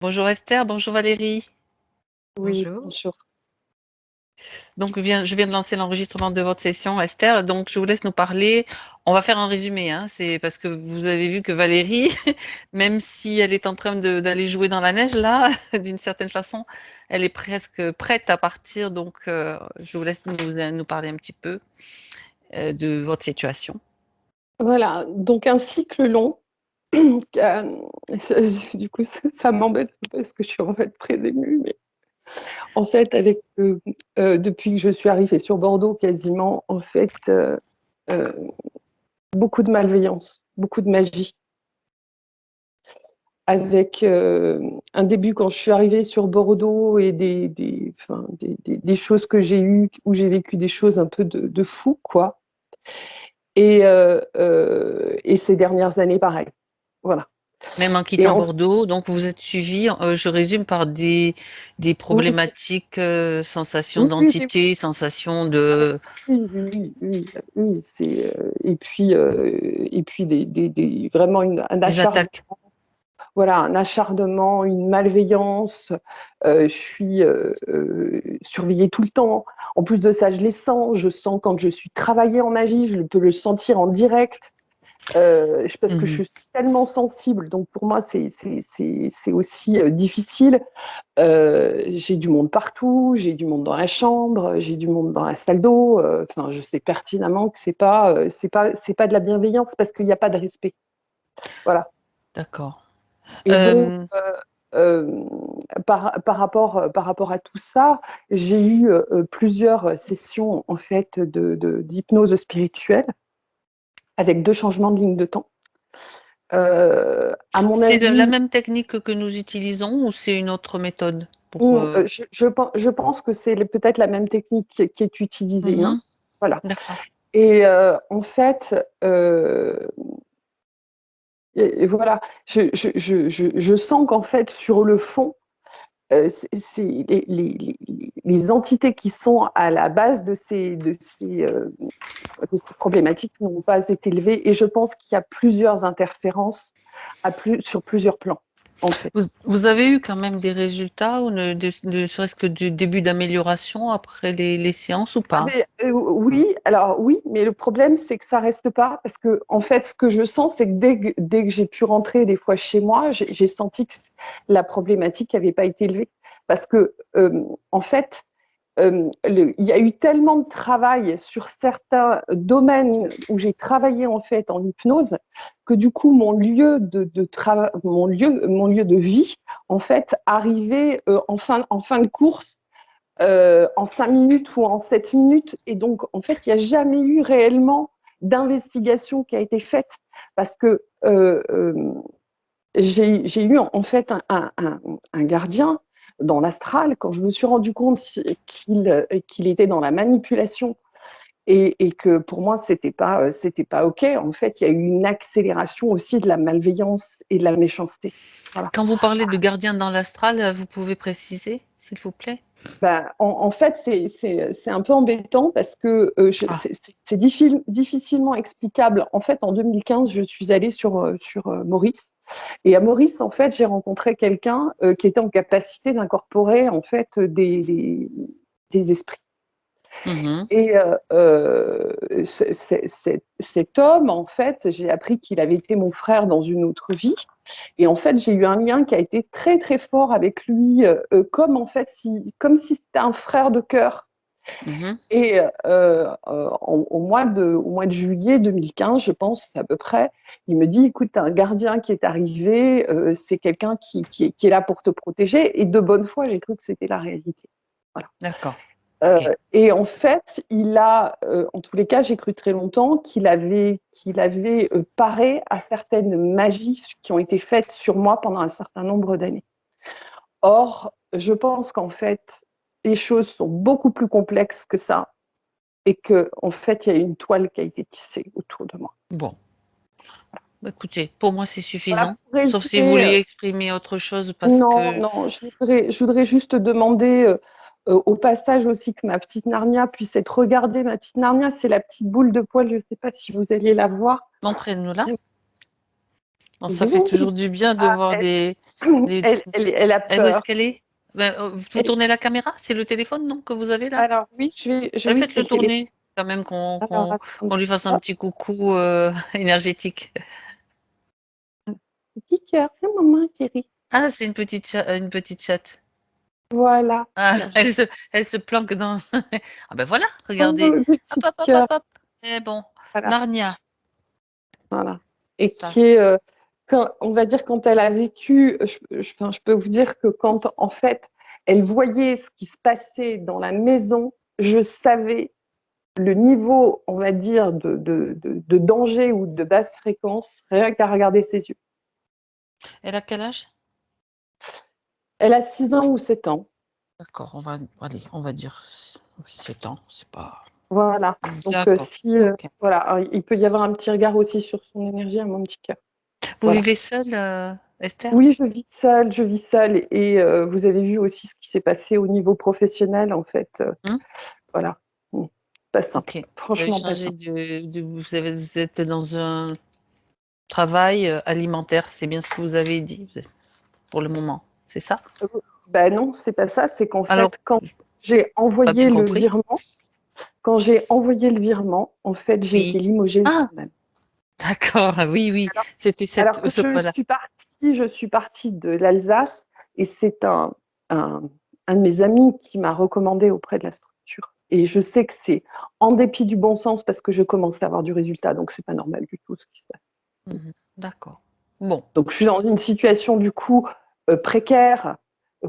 Bonjour Esther, bonjour Valérie. Oui, Bonjour. bonjour. Donc, je viens de lancer l'enregistrement de votre session, Esther. Donc, je vous laisse nous parler. On va faire un résumé, hein. C'est parce que vous avez vu que Valérie, même si elle est en train d'aller jouer dans la neige, là, d'une certaine façon, elle est presque prête à partir. Donc, je vous laisse nous parler un petit peu de votre situation. Voilà, donc un cycle long. Du coup, ça m'embête parce que je suis en fait très émue. Mais en fait, depuis que je suis arrivée sur Bordeaux, quasiment, en fait, beaucoup de malveillance, beaucoup de magie. Avec un début quand je suis arrivée sur Bordeaux et des choses que j'ai eues, où j'ai vécu des choses un peu de fou, quoi. Et ces dernières années, pareil. Voilà. Même en Et quittant Bordeaux, donc vous êtes suivi, je résume, par des oui, problématiques, sensation oui, oui, d'entité, sensation de... oui, et puis vraiment un des acharnement, attaques. voilà, un acharnement, une malveillance. Je suis surveillée tout le temps. En plus de ça, je les sens. Je sens quand je suis travaillée en magie, je peux le sentir en direct. Parce que je suis tellement sensible, donc pour moi c'est aussi difficile. J'ai du monde partout, j'ai du monde dans la chambre, j'ai du monde dans la salle d'eau. Enfin, je sais pertinemment que c'est pas de la bienveillance parce qu'il n'y a pas de respect. Voilà. D'accord. Et donc euh, par rapport à tout ça, j'ai eu plusieurs sessions en fait d'hypnose spirituelle avec 2 changements de ligne de temps. À mon C'est la avis, même technique que nous utilisons ou c'est une autre méthode pour, je pense que c'est peut-être la même technique qui est utilisée, hein. Voilà. D'accord. Et en fait, et voilà, je sens qu'en fait, sur le fond, c'est les entités qui sont à la base de ces problématiques n'ont pas été élevées. Et je pense qu'il y a plusieurs interférences sur plusieurs plans, en fait. Vous avez eu quand même des résultats ou ne serait-ce que du début d'amélioration après les séances ou Ah pas? mais, oui, alors oui, mais le problème, c'est que ça reste pas, parce que en fait, ce que je sens, c'est que dès que j'ai pu rentrer des fois chez moi, j'ai senti que la problématique n'avait pas été élevée. Parce que, en fait, il y a eu tellement de travail sur certains domaines où j'ai travaillé en fait en hypnose que du coup mon lieu de vie en fait arrivait en fin de course en 5 minutes ou en 7 minutes. Et donc, en fait, il n'y a jamais eu réellement d'investigation qui a été faite parce que j'ai eu en fait un gardien dans l'astral quand je me suis rendu compte qu'il était dans la manipulation et que pour moi c'était pas ok. En fait, il y a eu une accélération aussi de la malveillance et de la méchanceté. Voilà. Quand vous parlez de gardien dans l'astral, vous pouvez préciser, s'il vous plaît? Bah, en fait, c'est un peu embêtant parce que Ah, c'est difficilement explicable. En fait, en 2015, je suis allée sur Maurice. Et à Maurice, en fait, j'ai rencontré quelqu'un qui était en capacité d'incorporer en fait des esprits. Et cet homme, en fait, j'ai appris qu'il avait été mon frère dans une autre vie. Et en fait, j'ai eu un lien qui a été très très fort avec lui, comme en fait comme si c'était un frère de cœur. Et au mois de juillet 2015, je pense à peu près, il me dit, écoute, un gardien qui est arrivé, c'est quelqu'un qui est là pour te protéger. Et de bonne foi, j'ai cru que c'était la réalité. Voilà. d'accord. Ok. Et en fait, en tous les cas, j'ai cru très longtemps qu'il avait paré à certaines magies qui ont été faites sur moi pendant un certain nombre d'années. Or, je pense qu'en fait, les choses sont beaucoup plus complexes que ça et qu'en fait, il y a une toile qui a été tissée autour de moi. Bon, écoutez, pour moi, c'est Voilà, suffisant, pour sauf si vous résumer, voulez exprimer autre chose parce non, que... non, je voudrais juste demander au passage aussi que ma petite Narnia puisse être regardée. Ma petite Narnia, c'est la petite boule de poil, je ne sais pas si vous allez la voir. Montrez-nous là. Bon, ça fait Bonjour. toujours du bien de Ah, voir des elle a elle, où est-ce peur. qu'elle est? Ben, vous Elle- tournez la caméra? C'est le téléphone, non, que vous avez là? alors oui, oui, c'est Faites-le le téléphone. tourner quand même Alors qu'on attendez. lui fasse un Hop, petit coucou, énergétique. petit cœur. Viens, maman, chérie. Ah, c'est une petite chatte. Voilà. Ah, Alors, je vais... elle se planque dans ah ben voilà, Oh, regardez. petit Hop, hop, hop, hop, cœur. hop. C'est bon. Voilà, Narnia, voilà. Et ça. qui est, on va dire, quand elle a vécu, enfin, je peux vous dire que quand, en fait, elle voyait ce qui se passait dans la maison, je savais le niveau, on va dire, de danger ou de basse fréquence, rien qu'à regarder ses yeux. Elle a quel âge? Elle a 6 ans ou 7 ans. D'accord, on va dire 7 ans, c'est pas Voilà. Donc, d'accord, si, OK. voilà, alors, il peut y avoir un petit regard aussi sur son énergie, à mon petit cœur. Vous Voilà. vivez seule, Esther? Oui, je vis seule et vous avez vu aussi ce qui s'est passé au niveau professionnel, en fait. Mmh? Voilà. Mm. Pas simple. OK. Vous avez Franchement, pas changé simple. de vous êtes dans un travail, alimentaire, c'est bien ce que vous avez dit, pour le moment, c'est ça? Euh, Ben non, c'est pas ça. C'est qu'en Alors, fait, quand j'ai pas bien envoyé le compris? virement, en fait, j'ai été Oui. limogée le jour Ah! même. D'accord, oui, oui, c'était Alors que ce point-là. je suis partie de l'Alsace et c'est un, un de mes amis qui m'a recommandé auprès de la structure. Et je sais que c'est en dépit du bon sens parce que je commence à avoir du résultat, donc c'est pas normal du tout ce qui se passe. Mmh. D'accord. Bon, Donc je suis dans une situation du coup précaire,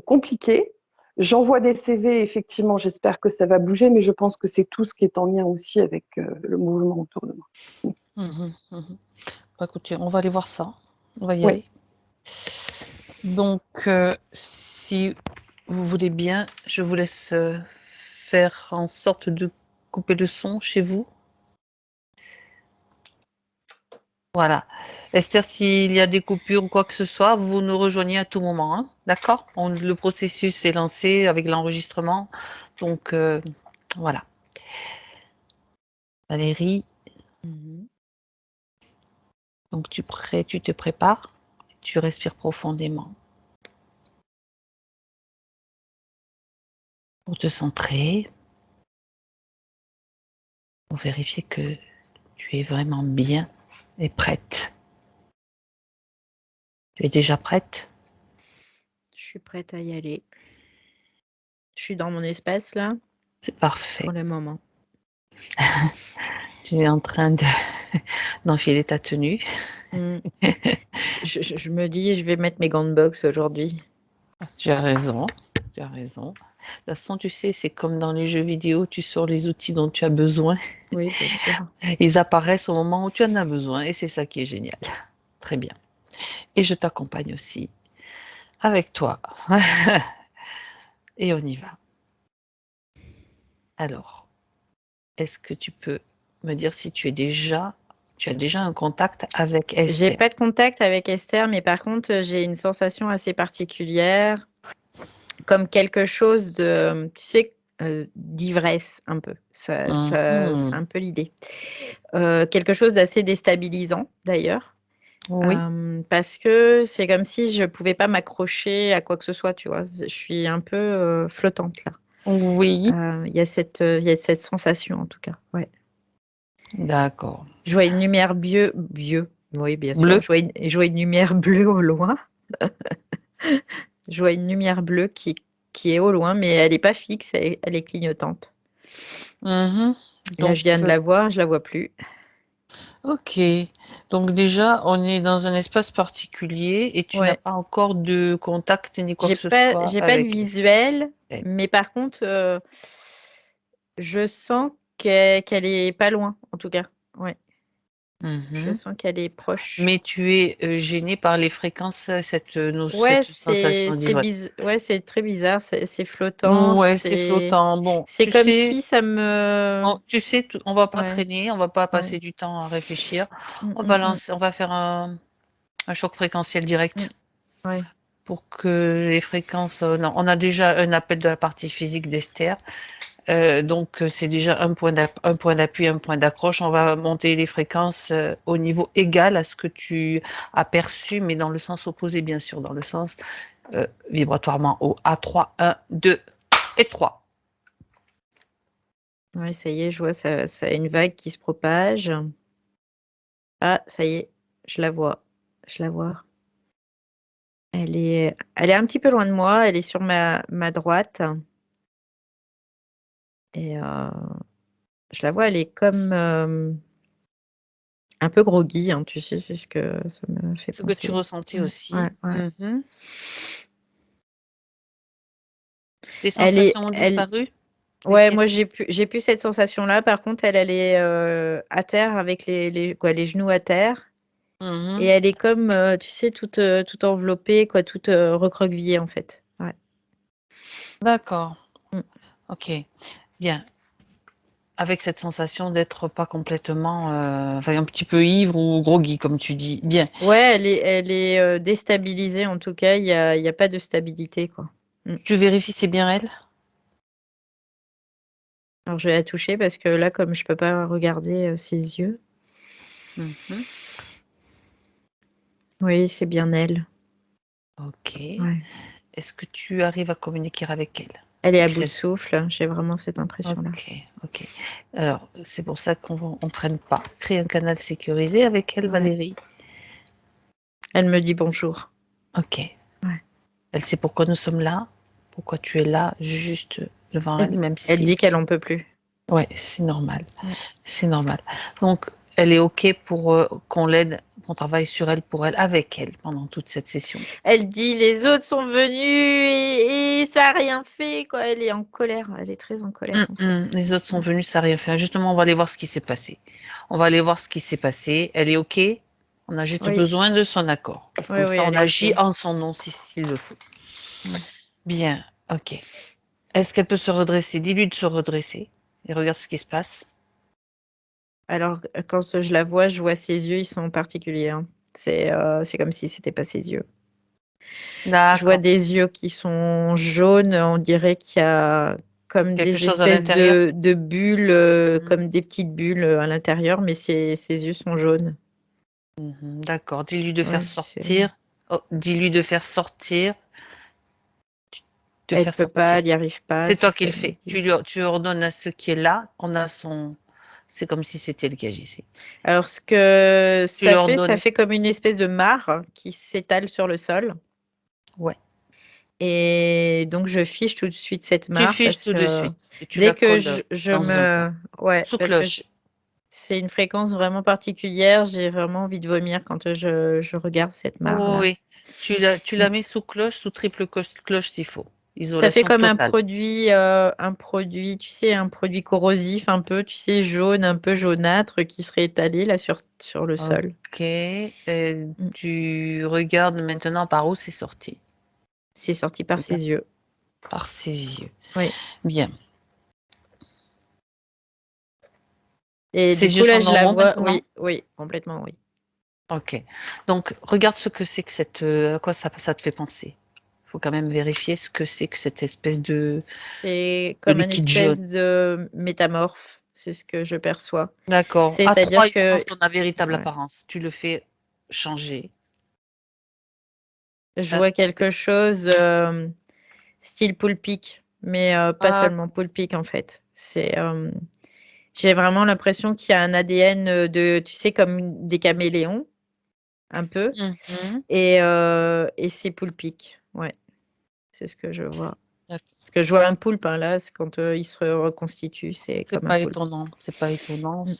compliquée. J'envoie des CV, effectivement, j'espère que ça va bouger, mais je pense que c'est tout ce qui est en lien aussi avec le mouvement autour de moi. mmh. Bah, écoutez, on va aller voir ça, on va y Oui, aller. Donc, si vous voulez bien, je vous laisse, faire en sorte de couper le son chez vous. Voilà. Esther, s'il y a des coupures ou quoi que ce soit, vous nous rejoignez à tout moment, hein, d'accord? Le processus est lancé avec l'enregistrement, donc voilà. Valérie, Mmh. donc tu te prépares, tu respires profondément pour te centrer, pour vérifier que tu es vraiment bien et prête. Tu es déjà prête? Je suis prête à y aller. Je suis dans mon espace là, C'est parfait. pour le moment. Tu es en train de d'enfiler ta tenue. Mmh. Je me dis: «Je vais mettre mes gants de boxe aujourd'hui». Tu as raison, tu as raison. De toute façon, tu sais, c'est comme dans les jeux vidéo, tu sors les outils dont tu as besoin. Oui, bien sûr. Ils apparaissent au moment où tu en as besoin et c'est ça qui est génial. Très bien. Et je t'accompagne aussi avec toi. Et on y va. Alors, est-ce que tu peux me dire si tu as déjà un contact avec J'ai Esther? pas de contact avec Esther, mais par contre, j'ai une sensation assez particulière, comme quelque chose de, tu sais, d'ivresse un peu. Ça c'est Mmh. un peu l'idée. Quelque chose d'assez déstabilisant d'ailleurs. Oui. Parce que c'est comme si je pouvais pas m'accrocher à quoi que ce soit, tu vois? Je suis un peu, flottante là. Oui. Il y a cette sensation en tout cas, ouais. D'accord. Je vois une lumière oui bien sûr. Bleu? Je vois une lumière bleue au loin. Je vois une lumière bleue qui est au loin, mais elle est pas fixe, elle est clignotante. Mmh. Et là, Donc je viens de la voir, je la vois plus. OK. Donc déjà, on est dans un espace particulier et tu n'as Ouais. pas encore de contact ni quoi que ce soit J'ai pas de avec visuel, elle. mais par contre, je sens qu'elle est pas loin, en tout cas. Ouais, je Mmh. sens qu'elle est proche. Mais tu es, gênée par les fréquences, Ouais, cette sensation d'ivresse? ouais, c'est très bizarre, c'est flottant, Ouais, c'est flottant. Bon, c'est tu comme sais si ça me tu sais, on va pas ouais, traîner, on va pas ouais. passer du temps à réfléchir. Mmh, mmh, mmh, On va faire un choc fréquentiel mmh. direct Ouais. pour que les fréquences, non, on a déjà un appel de la partie physique d'Esther. Donc c'est déjà un point d'appui, un point d'accroche. On va monter les fréquences au niveau égal à ce que tu as perçu, mais dans le sens opposé, bien sûr, dans le sens vibratoirement haut. À 3, 1, 2 et 3. Oui, ça y est, je vois ça une vague qui se propage. Ah, ça y est, je la vois. Je la vois. Elle est un petit peu loin de moi, elle est sur ma droite et je la vois, elle est comme, un peu groggy, hein, tu sais? C'est ce que ça me fait Ce que tu penser. ressentis Ouais, aussi. ouais. Tes Elle est sensations ont disparu? Les ouais, tiennes? moi j'ai plus cette sensation-là. Par contre, elle est, à terre avec les genoux à terre et elle est comme, tu sais, toute enveloppée, quoi, toute, recroquevillée, en fait. Ouais. D'accord. Mmh. OK. Bien. Avec cette sensation d'être pas complètement, enfin un petit peu ivre ou groggy comme tu dis. Bien. Ouais, elle est, déstabilisée en tout cas, il y a pas de stabilité, quoi. Mmh. Tu vérifies c'est bien elle? Alors je vais la toucher parce que là, comme je peux pas regarder, ses yeux. Mmh. Oui, c'est bien elle. OK. Ouais. Est-ce que tu arrives à communiquer avec elle? Elle est à bout de Écrire. souffle, j'ai vraiment cette impression-là. OK, OK. Alors, c'est pour ça qu'on traîne pas. Crée un canal sécurisé avec elle, Ouais. Valérie. Elle me dit bonjour. OK. Ouais. Elle sait pourquoi nous sommes là, pourquoi tu es là, juste devant elle, même Elle si dit qu'elle en peut plus. ouais, c'est normal, Ouais. c'est normal. Donc elle est OK pour, qu'on l'aide, qu'on travaille sur elle, pour elle, avec elle, pendant toute cette session? Elle dit: «Les autres sont venus et ça a rien fait», quoi. Elle est en colère, elle est très en colère, en fait. Les autres sont Ouais. venus, ça a rien fait. Justement, on va aller voir ce qui s'est passé. On va aller voir ce qui s'est passé. Elle est OK? On a juste Oui, besoin de son accord. oui, Comme oui, ça, on elle est agit OK. en son nom s'il le faut. Ouais. Bien, OK. Est-ce qu'elle peut se redresser? Dis-lui de se redresser et regarde ce qui se passe. Alors, quand je la vois, je vois ses yeux, ils sont particuliers, hein. C'est comme si c'était pas ses yeux. Je vois D'accord. des yeux qui sont jaunes, on dirait qu'il y a comme Quelque des chose à espèces l'intérieur? de bulles, Mmh. comme des petites bulles, à l'intérieur, mais ses yeux sont jaunes. D'accord. Dis-lui de faire Ouais, c'est sortir. Oh, dis-lui de faire sortir, de elle faire peut pas, sortir. elle y arrive pas, C'est c'est toi ce qui le qu'elle me fais. dit. Tu ordonnes à ce qui est là, on a son c'est comme si c'était elle qui agissait. Alors ce que Tu leur ça donnes fait comme une espèce de mare qui s'étale sur le sol ouais. et donc je fiche tout de suite cette Tu mare fiches parce tout de que suite et tu dès la que colles, je dans un coin. me ouais, Sous parce que cloche. c'est une fréquence vraiment particulière, j'ai vraiment envie de vomir quand, je regarde cette Oh mare-là. oui. Tu Mmh. la mets sous cloche, sous triple cloche s'il faut. Ça fait Isolation comme totale. un produit, tu sais, un produit corrosif un peu, tu sais, jaune, un peu jaunâtre qui serait étalé là sur le sol. OK, Mmh. tu regardes maintenant par où c'est sorti? C'est sorti par C'est bien ses yeux. par ses yeux. Oui Bien. et du Ses coup yeux là, sont je la normaux vois maintenant? oui, oui, complètement oui. OK. Donc regarde ce que c'est que cette, à quoi ça te fait penser. Faut quand même vérifier ce que c'est que cette espèce C'est de comme une liquide jaune. espèce de métamorphe, c'est ce que je perçois. D'accord. À 3, C'est-à-dire il prend que son véritable ouais, apparence. Tu le fais changer. je Hop, vois quelque chose, style poulpic, mais pas ah, seulement poulpic en fait. J'ai vraiment l'impression qu'il y a un ADN, tu sais comme des caméléons, un peu mmh. et c'est poulpic. Ouais, c'est ce que je vois. D'accord. Parce que je vois un poulpe, hein, là, c'est quand, il se reconstitue, c'est comme un poulpe. C'est pas étonnant, Mmh.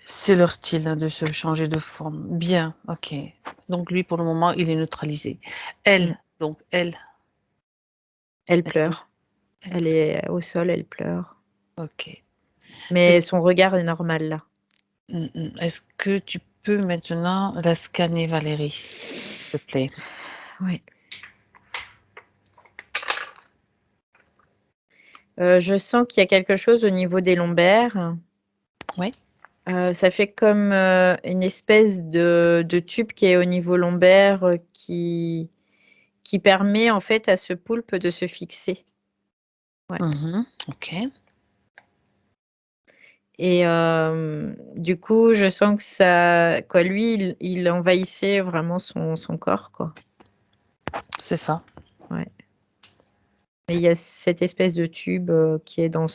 c'est leur style, hein, de se changer de forme. Bien, OK. Donc lui, pour le moment, il est neutralisé. Mmh. Elle, Elle elle est où? pleure. Elle Elle pleure. est au sol, elle pleure. OK. Mais son regard est normal, là. Est-ce que tu peux maintenant la scanner, Valérie, s'il te plaît? Oui. Je sens qu'il y a quelque chose au niveau des lombaires. Oui? Ça fait comme, une espèce de tube qui est au niveau lombaire, qui permet, en fait, à ce poulpe de se fixer. OK. Et du coup, je sens que ça quoi, lui, il envahissait vraiment son corps, quoi. C'est ça. Ouais. Mais il y a cette espèce de tube, qui est dans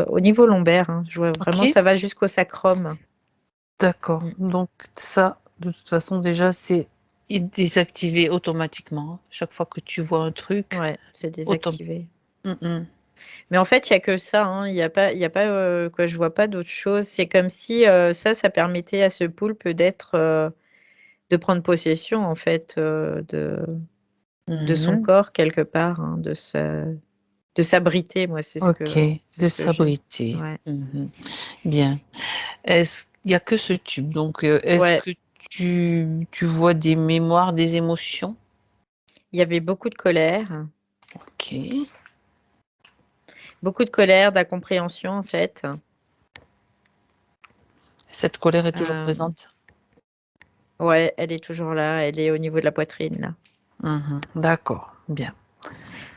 au niveau lombaire, hein. Je vois vraiment, OK, ça va jusqu'au sacrum. d'accord. Mmh. Donc ça, de toute façon, déjà, c'est désactivé automatiquement, hein. Chaque fois que tu vois un truc, Ouais, c'est autom désactivé. mmh. Mais en fait, il y a que ça, hein. Il y a pas, quoi, je vois pas d'autre chose. C'est comme si, ça permettait à ce poulpe de prendre possession, en fait, de son Mmh. corps quelque part, hein, de s'abriter. Moi, OK, c'est de ce que j'ai. s'abriter. Ouais. Bien. Est-ce il y a que ce tube, donc est-ce Ouais, que tu vois des mémoires, des émotions? il y avait OK. beaucoup de colère, d'incompréhension, en fait. Cette colère est toujours Hem, présente? ouais, elle est toujours là, elle est au niveau de la poitrine, là. D'accord, bien.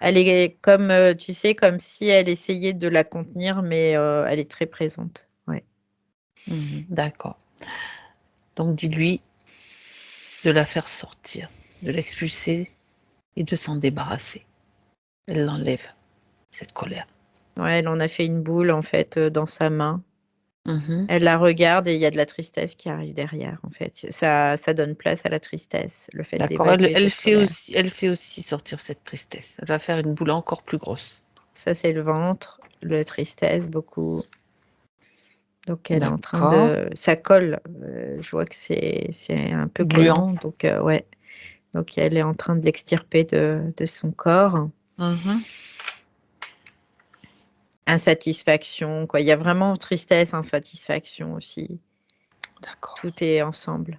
Elle est comme, tu sais, comme si elle essayait de la contenir, mais elle est très présente. Ouais. D'accord. Donc dis-lui de la faire sortir, de l'expulser et de s'en débarrasser. Elle l'enlève, cette colère. Ouais, elle en a fait une boule, en fait, dans sa main. Mmh. Elle la regarde et il y a de la tristesse qui arrive derrière, en fait. Ça donne place à la tristesse, le fait D'accord, elle d'évacuer elle cette colère. elle fait aussi sortir cette tristesse. Elle va faire une boule encore plus grosse. Ça, c'est le ventre, la tristesse, beaucoup. Donc elle est en train D'accord. de ça colle, je vois que c'est un peu Gluant. collant, donc ouais. Donc elle est en train de l'extirper de son corps. Mmh. Insatisfaction, quoi. Il y a vraiment tristesse, insatisfaction aussi. D'accord, Tout est ensemble.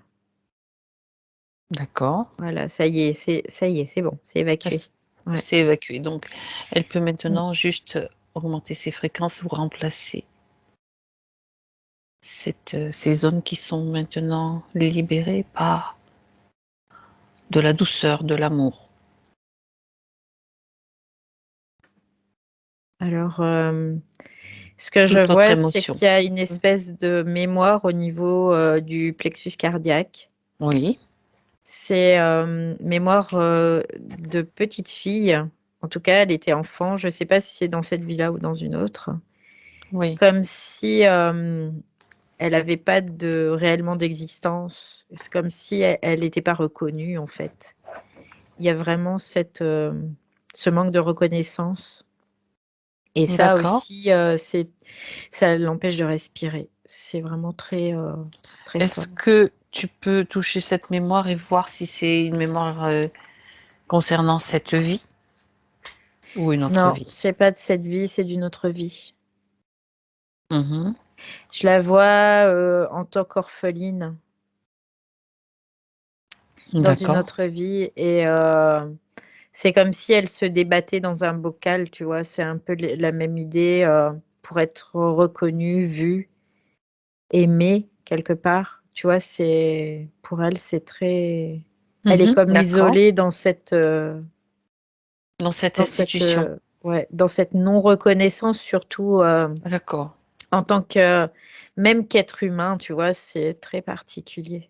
d'accord. Voilà, ça y est, c'est bon, c'est Elle évacué. s Ouais. C'est évacué, donc elle peut Mmh. maintenant juste, augmenter ses fréquences ou remplacer ces zones qui sont maintenant libérées par de la douceur, de l'amour. Alors, ce que je Toute autre vois, c'est émotion. qu'il y a une Mmh. espèce de mémoire au niveau, du plexus cardiaque. Oui, C'est, mémoire, de petite fille. En tout cas, elle était enfant. Je ne sais pas si c'est dans cette vie-là ou dans une autre. oui. Comme si, elle avait pas réellement d'existence. C'est comme si elle était pas reconnue, en fait. Il y a vraiment ce manque de reconnaissance et ça D'accord. aussi, ça l'empêche de respirer. C'est vraiment très, très Est-ce fort. que tu peux toucher cette mémoire et voir si c'est une mémoire, concernant cette vie ou une autre Non, vie? c'est pas de cette vie, c'est d'une autre vie. Mmh. Je la vois, en tant qu'orpheline dans une D'accord. autre vie et c'est comme si elle se débattait dans un bocal, tu vois? C'est un peu la même idée, pour être reconnue, vue, aimée quelque part, tu vois? C'est pour elle, c'est très elle est comme D'accord. isolée Dans cette dans cette, institution. ouais, dans cette non reconnaissance surtout, D'accord. en tant que même qu'être humain, tu vois? C'est très particulier.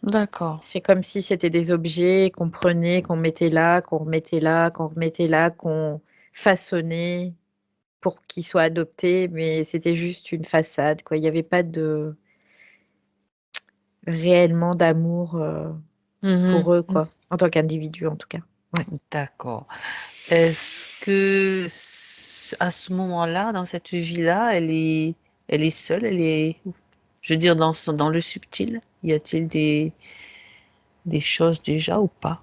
D'accord. C'est comme si c'était des objets qu'on prenait, qu'on mettait là, qu'on remettait là, qu'on remettait là, qu'on façonnait pour qu'ils soient adoptés, mais c'était juste une façade, quoi. Il y avait pas de réellement d'amour, Mmh pour eux, mh. quoi, en tant qu'individus, en tout cas. Ouais. D'accord. Est-ce que à ce moment-là, dans cette vie-là, elle est seule? Elle est je veux dire dans le subtil? Y a-t-il des choses déjà ou pas?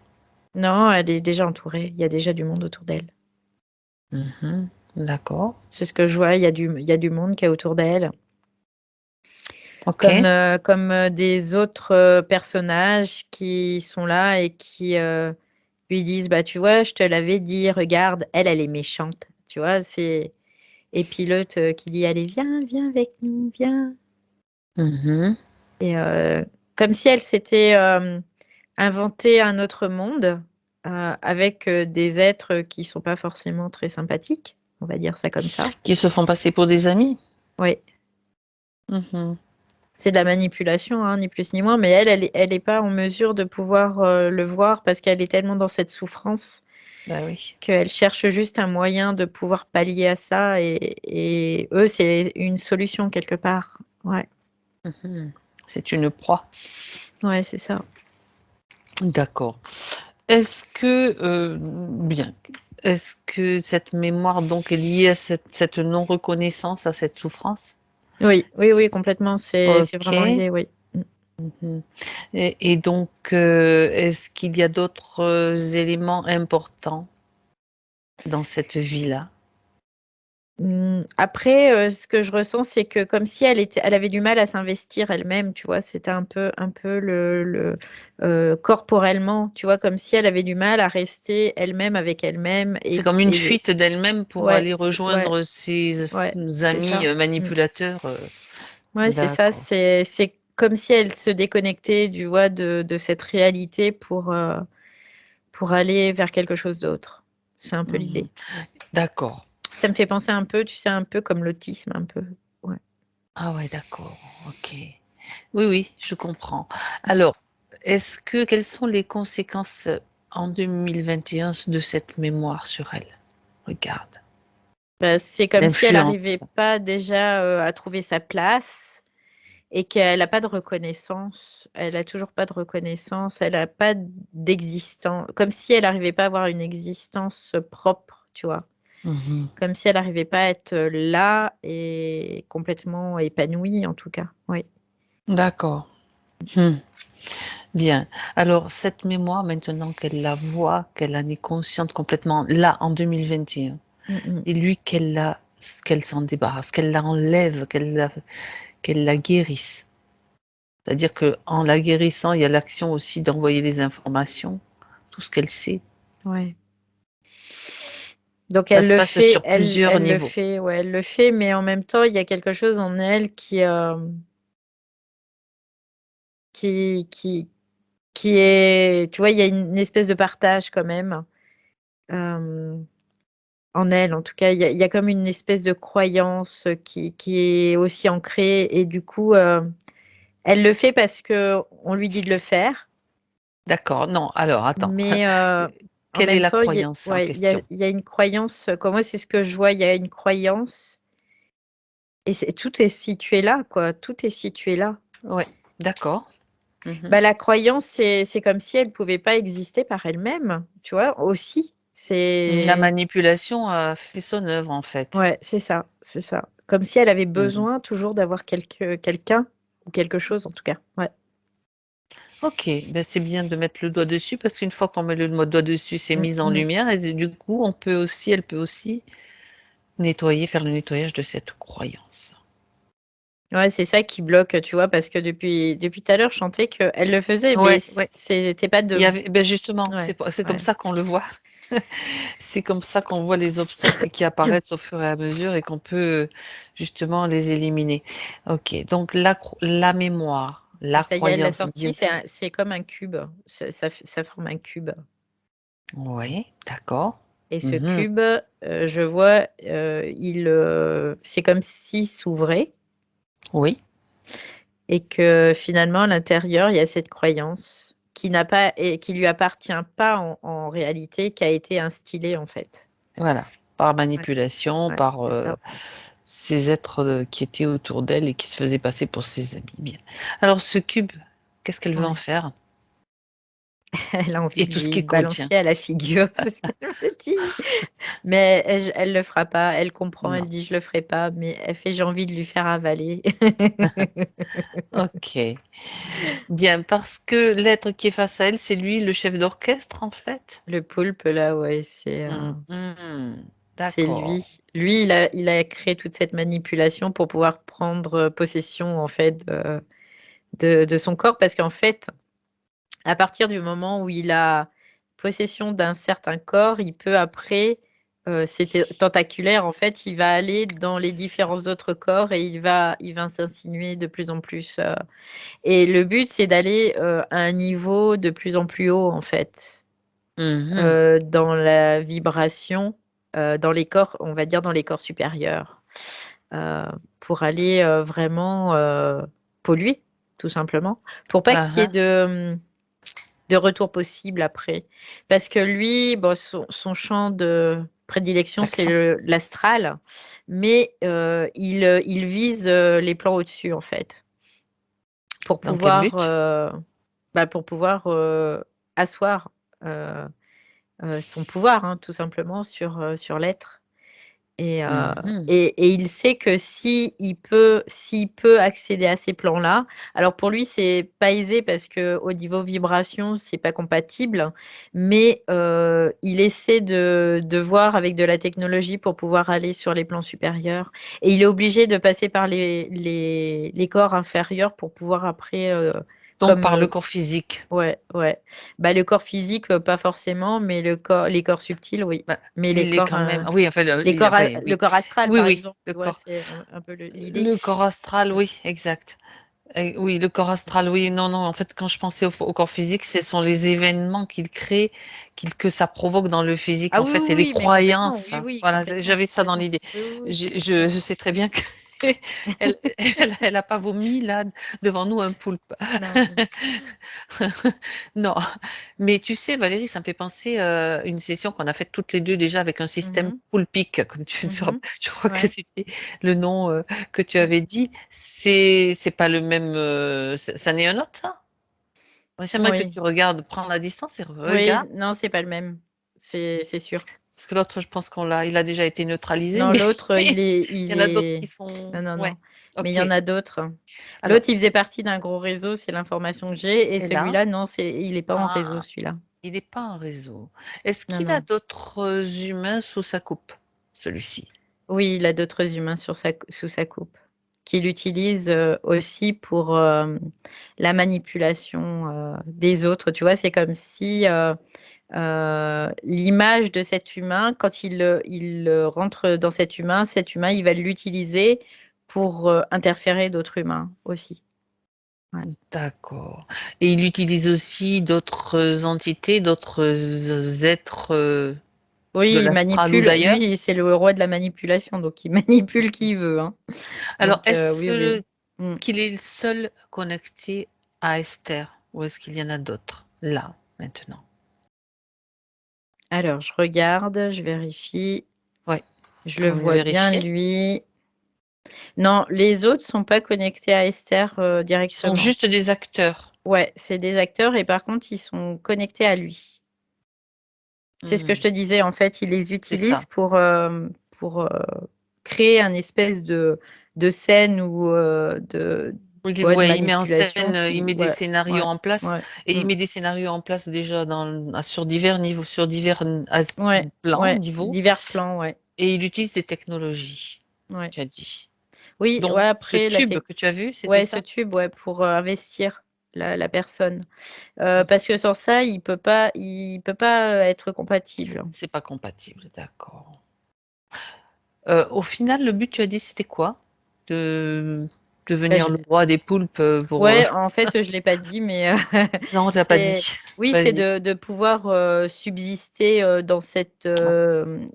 Non, elle est déjà entourée, il y a déjà du monde autour d'elle. D'accord. C'est ce que je vois, il y a du monde qui est autour d'elle. Comme, OK. des autres, personnages qui sont là et qui, lui disent: «Bah, tu vois, je te l'avais dit, regarde, elle est méchante». Tu vois? Et puis l'autre, qui dit: «Allez, viens, viens avec nous, viens». Mmh. Et comme si elle s'était, inventé un autre monde avec des êtres qui sont pas forcément très sympathiques, on va dire ça comme ça. Qui se font passer pour des amis? Oui, Mhm. c'est de la manipulation, hein, ni plus ni moins, mais elle est pas en mesure de pouvoir le voir parce qu'elle est tellement dans cette souffrance Bah oui. qu'elle cherche juste un moyen de pouvoir pallier à ça et eux, c'est une solution quelque part. Ouais, Mhm. C'est une proie. ouais, c'est ça. D'accord. Est-ce que, bien, est-ce que cette mémoire donc est liée à cette non-reconnaissance, à cette souffrance? Oui, oui, oui, complètement, c'est vraiment OK. lié, oui. Mmh et donc, est-ce qu'il y a d'autres, éléments importants dans cette vie-là? Après, ce que je ressens, c'est que comme si elle avait du mal à s'investir elle-même, tu vois? C'était un peu corporellement, tu vois? Comme si elle avait du mal à rester elle-même avec elle-même C'est comme une fuite d'elle-même pour ouais, aller ouais, rejoindre ses ouais, c'est amis, ça. Mmh. manipulateurs, Ouais, c'est ça, d'accord. c'est comme si elle se déconnectait, tu vois, de cette réalité pour aller vers quelque chose d'autre. C'est un peu Mmh. l'idée. D'accord. Ça me fait penser un peu, tu sais, un peu comme l'autisme, un peu. Ouais. Ah ouais, d'accord, OK. Oui, oui, je comprends. Alors, quelles sont les conséquences, en 2021 de cette mémoire sur elle? Regarde, Bah, c'est comme si elle l'influence. arrivait pas déjà, à trouver sa place et qu'elle a pas de reconnaissance. Elle a toujours pas de reconnaissance, elle a pas d'existant comme si elle arrivait pas à avoir une existence, propre, tu vois? Mmh. Comme si elle arrivait pas à être, là et complètement épanouie en tout cas, oui. D'accord. Mmh. Bien. Alors cette mémoire maintenant qu'elle la voit, qu'elle en est consciente complètement, là, en 2021, Mmh mh. dis-lui qu'elle s'en débarrasse, qu'elle la enlève, qu'elle la guérisse. C'est-à-dire qu'en la guérissant, il y a l'action aussi d'envoyer les informations, tout ce qu'elle sait. Ouais. Donc Ça elle se le passe fait, sur plusieurs elle le niveaux. fait, ouais, elle le fait, mais en même temps, il y a quelque chose en elle qui qui est tu vois, il y a une espèce de partage quand même, hem, en elle, en tout cas, il y a comme une espèce de croyance, qui est aussi ancrée et du coup, elle le fait parce qu'on lui dit de le faire, D'accord, non, alors attends, mais en quelle est même la temps, croyance en question? il y a une croyance, quoi, moi, c'est ce que je vois, il y a une croyance et tout est situé là, quoi, tout est situé là. Ouais, d'accord. Mmh. Bah, la croyance, c'est comme si elle pouvait pas exister par elle-même, tu vois? Aussi, La c'est manipulation a fait son œuvre, en fait. ouais, c'est ça, c'est ça. Comme si elle avait Mmh. besoin toujours d'avoir quelqu'un ou quelque chose en tout cas, ouais. OK, ben, c'est bien de mettre le doigt dessus parce qu'une fois qu'on met le doigt dessus, c'est Mmh mis en mh. lumière et du coup, elle peut aussi faire le nettoyage de cette croyance. Ouais, c'est ça qui bloque, tu vois? Parce que depuis tout à l'heure, je sentais qu'elle le faisait, mais Ouais, ouais, c'était pas il y de avait ben, justement, ouais, c'est comme ouais. ça qu'on le voit. C'est comme ça qu'on voit les obstacles qui apparaissent au fur et à mesure et qu'on peut, justement les éliminer. OK, donc la mémoire, Ah la ça y est, elle l'a croyance sorti, bien sûr. c'est comme un cube. Ça forme un cube Oui, d'accord. et ce Mmh. cube, je vois, c'est comme s'il s'ouvrait Oui, et que finalement à l'intérieur, il y a cette croyance qui n'a pas et qui lui appartient pas en réalité, qui a été instillée en fait. voilà, par Ouais, manipulation, ouais, par, c'est ça. ces êtres, qui étaient autour d'elle et qui se faisaient passer pour ses amis. Bien. Alors ce cube, qu'est-ce qu'elle veut en Ouais. faire? Elle a envie Et de tout ce lui qu'il contient? balancer à la figure, c'est ce qu'elle me dit. Mais elle le fera pas. Elle comprend, elle Non. dit: «Je le ferai pas», mais elle fait: «J'ai envie de lui faire avaler». OK. Bien, parce que l'être qui est face à elle, c'est lui le chef d'orchestre, en fait? Le poulpe là, ouais, Mmh mh. c'est D'accord. lui. Lui, il a créé toute cette manipulation pour pouvoir prendre, possession en fait de son corps parce qu'en fait, à partir du moment où il a possession d'un certain corps, il peut après, c'est tentaculaire en fait, il va aller dans les différents autres corps et il va s'insinuer de plus en plus, et le but c'est d'aller, à un niveau de plus en plus haut en fait. dans la vibration, dans les corps, on va dire dans les corps supérieurs, pour aller vraiment polluer, tout simplement, pour pas qu'il y ait de retour possible après. Parce que lui, bon, son champ de prédilection, c'est l'astral, mais il vise les plans au-dessus, en fait, pour Dans quel but? pouvoir asseoir son pouvoir, hein, tout simplement, sur l'être. Et il sait que s'il peut accéder à ces plans-là, alors pour lui, c'est pas aisé parce qu'au niveau vibration, c'est pas compatible, mais il essaie de voir avec de la technologie pour pouvoir aller sur les plans supérieurs. Et il est obligé de passer par les corps inférieurs pour pouvoir après, Donc par le corps physique. ouais. Bah, le corps physique, pas forcément, mais les corps subtils, oui. Bah, Mais il est quand même oui, enfin, le corps astral, oui, par oui, exemple, le tu vois, corps c'est un peu l'idée. le corps astral, oui, exact. Oui, le corps astral, oui, non, en fait, quand je pensais au corps physique, ce sont les événements qu'il crée, que ça provoque dans le physique, Ah en oui, fait, oui, et les oui, mais complètement, croyances, oui, hein. oui, Voilà, complètement, j'avais ça dans complètement. l'idée. Oui, oui, oui, Je complètement. sais très bien que elle a pas vomi là devant nous un poulpe. Non, non. Non, mais tu sais, Valérie, ça me fait penser une session qu'on a faite toutes les deux déjà avec un système poulpique, comme je crois que Ouais. c'était le nom que tu avais dit. C'est pas le même, ça n'est un autre, ça? J'aimerais que Oui, tu regardes, prends la distance et oui, regarde, non, c'est pas le même, c'est sûr. parce que l'autre, je pense il a déjà été neutralisé, Non, mais l'autre, il il y en a d'autres qui est sont, non, non, ouais, non, mais il y ok. en a d'autres. Alors, L'autre, il faisait partie d'un gros réseau, c'est l'information que j'ai, et et là, celui-là, non, il est pas en réseau, ah, celui-là. il n'est pas en réseau. Est-ce Non, qu'il a non. d'autres humains sous sa coupe, celui-ci? Oui, il a d'autres humains sous sa coupe, qu'il utilise aussi pour la manipulation des autres. Tu vois, c'est comme si l'image de cet humain, quand il rentre dans cet humain, il va l'utiliser pour interférer d'autres humains aussi. Ouais. D'accord. Et il utilise aussi d'autres entités, d'autres êtres de Oui, il l'astral ou manipule. d'ailleurs? Lui, c'est le roi de la manipulation, donc il manipule qui il veut, hein. Alors, Donc oui, oui. est-ce Mm. qu'il est le seul connecté à Esther ou est-ce qu'il y en a d'autres là, maintenant? Alors, je regarde, je vérifie. Ouais, Je le pour mieux vois bien, vérifier. lui. Non, les autres sont pas connectés à Esther Ils sont directement. juste des acteurs. Ouais, c'est des acteurs et par contre, ils sont connectés à lui. C'est ce que je te disais, en fait, il les C'est ça. utilise pour créer un espèce de scène ou Oui, ouais, de ouais, il met en manipulation scène, il qui met des ouais, scénarios ouais, en place ouais, et il mmh, met des scénarios en place déjà sur divers niveaux, sur divers ouais, plans, ouais, niveaux, divers plans, ouais, et il utilise des technologies, ouais. tu as dit. Oui, ouais, Donc, ce après tube que tu as vu, c'était ouais, ce ça? tube, ouais, pour investir la personne. Mmh. Parce que sans ça, il peut pas être compatible. C'est pas compatible, d'accord. Au final, le but, tu as dit, c'était quoi? De Bah, devenir le roi des poulpes, pour, ouais, en fait, je l'ai pas dit, mais non, tu l'as pas dit. c'est oui, c'est Vas-y. de pouvoir, subsister, dans cette,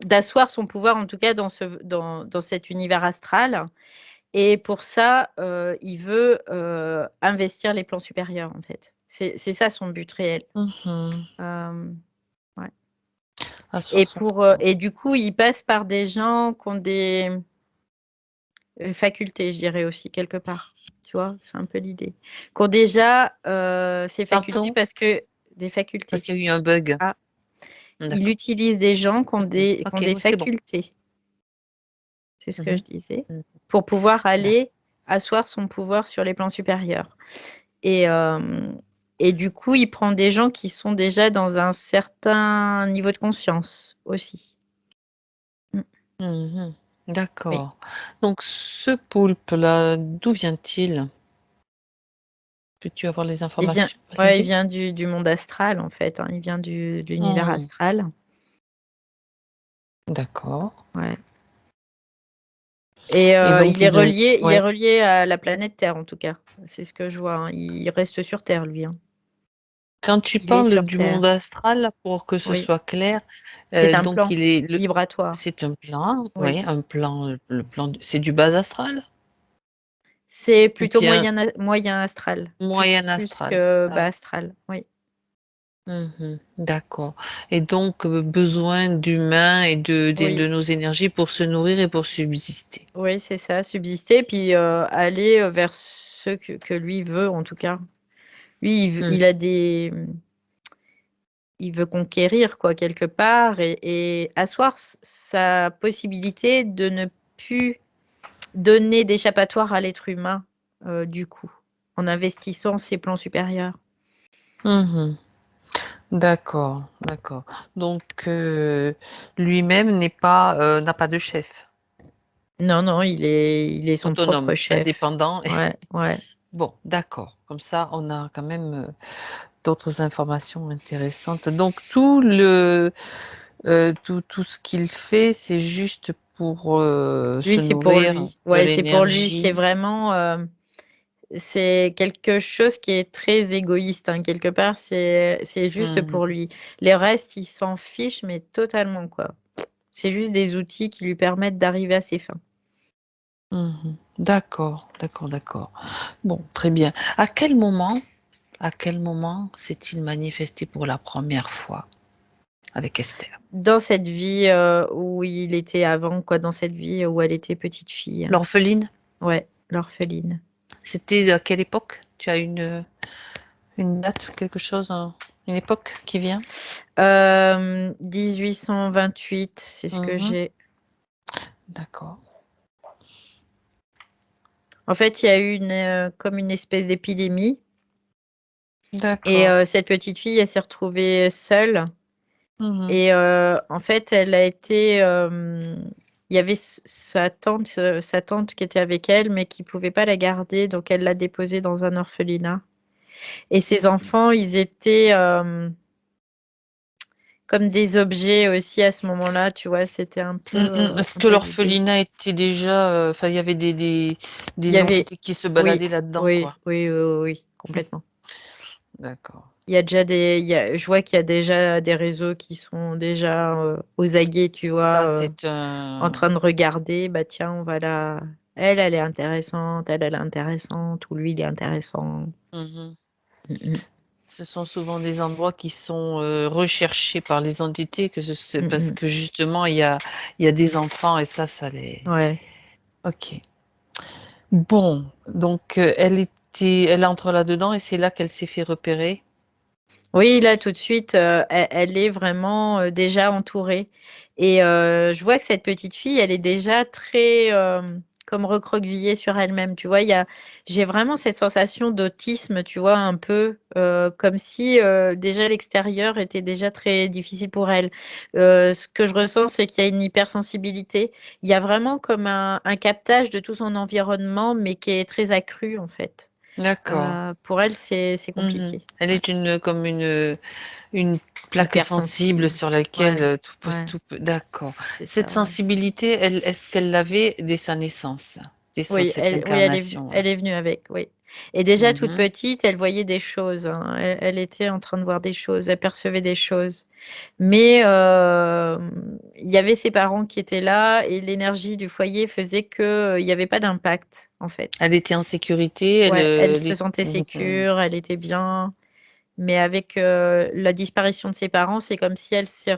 d'asseoir son pouvoir, en tout cas, dans cet univers astral et pour ça, il veut, investir les plans supérieurs, en fait. C'est ça son but réel. Mmh. Hem, ouais Asseoir son pouvoir. et du coup, il passe par des gens qui ont des facultés, je dirais aussi quelque part, tu vois? C'est un peu l'idée. Qui ont déjà, ces facultés Pardon? parce que des Parce facultés. qu'il y a eu un bug. Ah, il D'accord. utilise des gens qui ont OK. OK, des oui, c'est bon. facultés, c'est ce que Mmh. je disais, Mmh. pour pouvoir D'acc aller asseoir son pouvoir sur les plans supérieurs et hem et du coup, il prend des gens qui sont déjà dans un certain niveau de conscience aussi. Mmh, Mmh. oui. D'accord. Donc ce poulpe-là, d'où vient-il? Peux-tu avoir les Il vient informations, ouais, il Valérie? vient du monde astral, en fait, hein, il vient de l'univers Mmh. astral, D'accord ouais et et donc il est ouais. relié à la planète Terre, en tout cas. C'est ce que je vois, hein. Il reste sur Terre, lui, hein. Quand tu Il est parles sur du terre. monde astral, pour que ce Oui. soit clair, C'est un donc plan il est le vibratoire. c'est un plan, Oui. oui, un plan, le plan d c'est du bas astral? C'est Ou plutôt bien moyen astral, moyen plus astral? que bas D'ac astral, oui. d'accord, et donc besoin d'humains et de Oui, nos énergies pour se nourrir et pour subsister. oui, c'est ça, subsister, puis, aller, vers ce que lui veut, en tout cas. Lui, Mmh. il a il veut conquérir, quoi, quelque part, et asseoir sa possibilité de ne plus donner d'échappatoire à l'être humain, du coup, en investissant ses plans supérieurs. Mmh. D'accord, d'accord. Donc lui-même n'a pas de chef? Non, non, il est son propre Autonome, chef. indépendant. Ouais, ouais. Bon, d'accord. Comme ça, on a quand même, d'autres informations intéressantes. Donc tout ce qu'il fait, c'est juste pour, Lui, se c'est pour nourrir lui. de Ouais, c'est pour lui, c'est l'énergie. vraiment, c'est quelque chose qui est très égoïste, hein, quelque part, c'est juste Mmh pour mh. lui. Les restes, il s'en fiche, mais totalement, quoi. C'est juste des outils qui lui permettent d'arriver à ses fins. Mmh. D'accord, d'accord, d'accord. Bon, très bien. À quel moment s'est-il manifesté pour la première fois avec Esther? Dans cette vie, où il était avant, quoi, dans cette vie où elle était petite fille. L'orpheline? Ouais, l'orpheline. C'était à quelle époque? Tu as une date, quelque chose, une époque qui vient? 1828, c'est ce que Mmh. j'ai. D'accord, En fait, il y a eu comme une espèce d'épidémie, et d'accord. cette petite fille, elle s'est retrouvée seule, Mmh. et en fait, elle a été, il y avait sa tante qui était avec elle, mais qui pouvait pas la garder, donc elle l'a déposée dans un orphelinat, et ses enfants, ils étaient, comme des objets aussi à ce moment-là, tu vois? C'était Est-ce un que peu l'idée. l'orphelinat était déjà, enfin, il y avait Il y des avait entités qui se Oui, baladaient là-dedans, oui, quoi? oui, oui, oui, oui, complètement. D'accord. Il y a déjà je vois qu'il y a déjà des réseaux qui sont déjà, aux aguets, tu Ça, vois? c'est En un train de regarder, bah, tiens, on va la elle est intéressante, elle est intéressante, ou lui, il est intéressant. mmh Mmh mh. Ce sont souvent des endroits qui sont, recherchés par les entités, que ce c'est Mmh parce mh. que justement il y a des enfants et ça les Ouais. OK. Bon, donc elle entre là-dedans et c'est là qu'elle s'est fait repérer? Oui, là, tout de suite, elle est vraiment, déjà entourée, et je vois que cette petite fille, elle est déjà très, comme recroquevillée sur elle-même, tu vois? J'ai vraiment cette sensation d'autisme, tu vois? Un peu, comme si, déjà l'extérieur était déjà très difficile pour elle. Ce que je ressens, c'est qu'il y a une hypersensibilité. Il y a vraiment comme un captage de tout son environnement, mais qui est très accru, en fait. D'accord. Pour elle, c'est Mmh. compliqué. Elle Ouais. est comme une plaque sensible Hypersensible. sur laquelle, Ouais, ouais, tout peut d'accord. c'est Cette ça, ouais. sensibilité, est-ce qu'elle l'avait dès sa naissance? Dès Oui, cette incarnation? elle est venue avec, oui, et déjà toute Mmh. petite, elle voyait des choses, hein. Elle était en train de voir des choses, elle percevait des choses. Mais il y avait ses parents qui étaient là, et l'énergie du foyer faisait que, il y avait pas d'impact, en fait. Elle était en sécurité, Ouais, elle elle se est sentait mmh sécure, elle était bien. Mais avec, la disparition de ses parents, c'est comme si elle s'est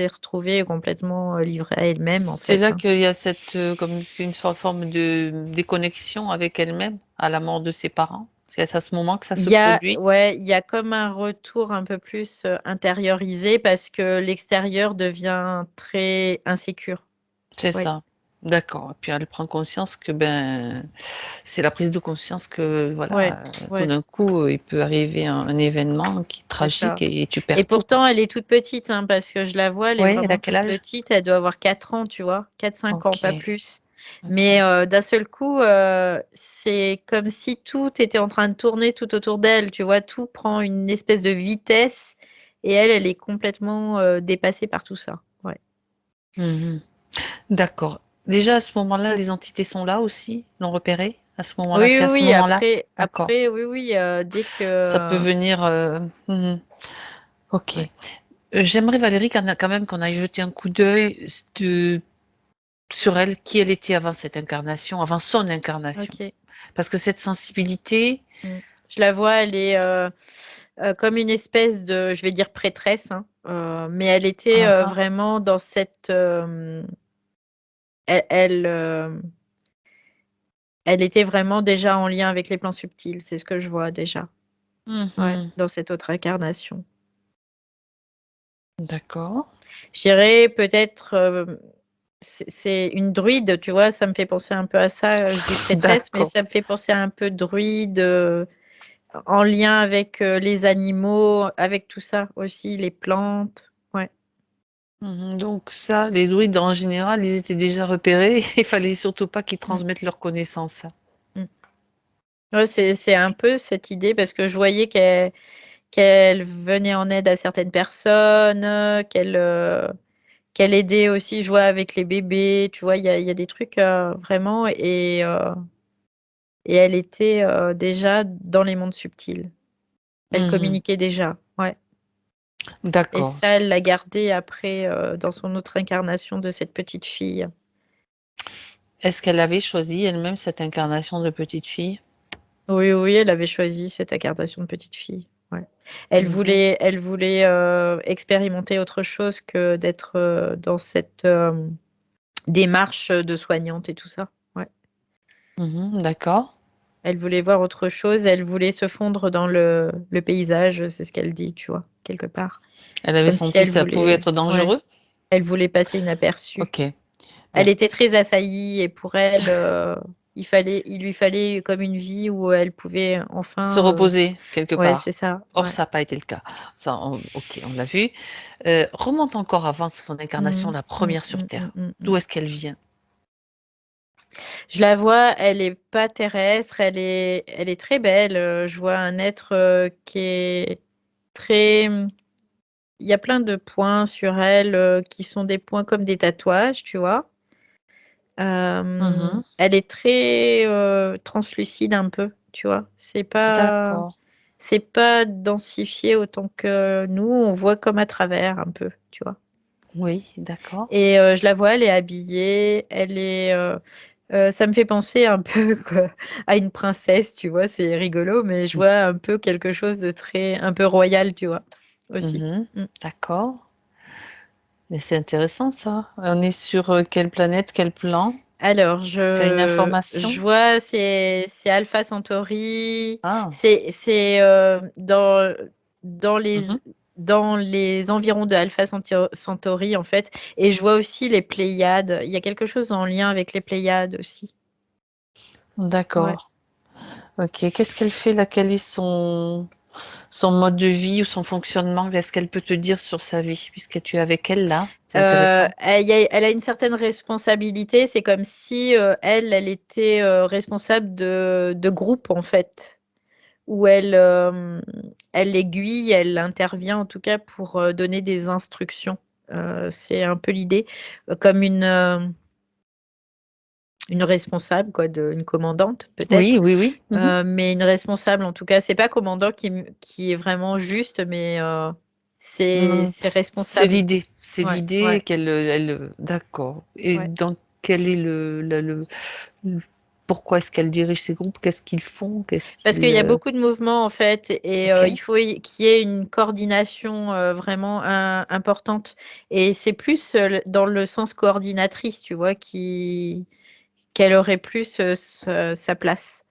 retrouvée complètement, livrée à elle-même, en C'est fait, là hein. qu'il y a cette, comme une forme de déconnexion avec elle-même, à la mort de ses parents? C'est à ce moment que ça se produit? Il y a comme un retour un peu plus, intériorisé, parce que l'extérieur devient très insécure. C'est Oui, ça. D'accord et puis elle prend conscience que, ben, c'est la prise de conscience que ouais, voilà, tout ouais, d'un coup, il peut arriver un événement qui est c'est tragique ça, et tu et perds tout, quoi. pourtant elle est toute petite, hein, parce que je la vois, elle est Oui, elle a vraiment quel toute âge? petite, elle doit avoir 4 ans, tu vois? 4-5 ans, pas OK, plus. Mais OK. d'un seul coup, c'est comme si tout était en train de tourner tout autour d'elle, tu vois? Tout prend une espèce de vitesse, et elle, elle est complètement, dépassée par tout ça. Ouais. Mmh. D'accord. Déjà à ce moment-là, les entités sont là aussi? L'ont repérée? À ce moment-là, Oui, c'est à ce oui, moment-là? D'accord. après, oui, oui, dès Ça peut que... venir, OK. Ouais, J'aimerais Valérie quand même qu'on aille jeter un coup d'œil sur elle, qui elle était avant cette incarnation, avant son incarnation. ok. Parce que cette sensibilité, Mm. Je la vois, elle est comme une espèce de, je vais dire prêtresse, hein, mais elle était ah ah, vraiment dans cette... elle, elle, elle était vraiment déjà en lien avec les plans subtils, c'est ce que je vois déjà. Ouais, mmh, dans cette autre incarnation. d'accord, Je dirais peut-être, c'est une druide, tu vois, ça me fait penser un peu à ça. Je dis prêtresse, mais d'accord. ça me fait penser à un peu druide, en lien avec les animaux, avec tout ça aussi, les plantes. Ouais. Donc ça, les druides en général, ils étaient déjà repérés. Il fallait surtout pas qu'ils Mm, transmettent leurs connaissances. mm. Ouais, c'est un peu cette idée parce que je voyais qu'elle venait en aide à certaines personnes, qu'elle aidait aussi, je vois, avec les bébés, tu vois, il y a des trucs vraiment, et elle était déjà dans les mondes subtils. Elle Mmh. communiquait déjà, ouais. Et D'accord. ça, elle l'a gardé après dans son autre incarnation de cette petite fille. Est-ce qu'elle avait choisi elle-même cette incarnation de petite fille? Oui, oui, elle avait choisi cette incarnation de petite fille. Ouais. Mmh. Elle voulait expérimenter autre chose que d'être dans cette démarche de soignante et tout ça. Ouais. D'accord. Elle voulait voir autre chose. Elle voulait se fondre dans le paysage, c'est ce qu'elle dit, tu vois, quelque part. Elle avait Comme si senti que ça pouvait être ouais, dangereux? elle voulait passer inaperçue. OK, Elle bien. était très assaillie et pour elle, il lui fallait comme une vie où elle pouvait Se enfin, reposer quelque ouais, c'est part. ça, Or ouais. ça n'a pas été le cas. Ça OK, on l'a vu. Remonte encore avant son incarnation, Mmh, la mmh, première sur mmh, mmh, terre. mmh, mmh. D'où est-ce qu'elle vient? Je la vois, elle est pas terrestre, elle est très belle. Je vois un être qui est très. Il y a plein de points sur elle qui sont des points comme des tatouages, tu vois. Mmh. Elle est très translucide un peu, tu vois. D'accord. C'est pas densifié autant que nous, on voit comme à travers un peu, tu vois. Oui, d'accord. Et je la vois, elle est habillée, ça me fait penser un peu quoi, à une princesse, tu vois, c'est rigolo, mais je Mmh. vois un peu quelque chose de très, un peu royal, tu vois, aussi. Mm. D'accord. Mais c'est intéressant ça. On est sur, quelle planète, quel plan? Alors, Tu as une je information? vois, c'est Alpha Centauri, Ah. c'est dans les, Mmh. dans les environs de Alpha Centauri, en fait, et je vois aussi les Pléiades. Il y a quelque chose en lien avec les Pléiades aussi. Ouais. D'accord. OK. Qu'est-ce qu'elle fait là? Quel est son mode de vie ou son fonctionnement? Qu'est-ce qu'elle peut te dire sur sa vie? Puisque tu es avec elle là, c'est intéressant. Elle a une certaine responsabilité. C'est comme si elle était responsable de groupe en fait, où elle aiguille, elle intervient en tout cas pour donner des instructions. C'est un peu l'idée, comme une responsable, quoi, une commandante Oui, peut-être, oui, oui. Mmh. mais une responsable en tout cas. C'est pas commandant qui est vraiment juste, mais Mmh. c'est responsable. C'est Ouais, l'idée ouais, qu'elle, elle, d'accord, et ouais. dans quel est le pourquoi est-ce qu'elle dirige ces groupes? Qu'est-ce qu'ils font? Qu'est-ce Parce qu'il qu'ils, y a beaucoup de mouvements en fait et il OK. faut qu'il y ait une coordination vraiment importante. Et c'est plus dans le sens coordinatrice, tu vois, qu'elle aurait plus sa place.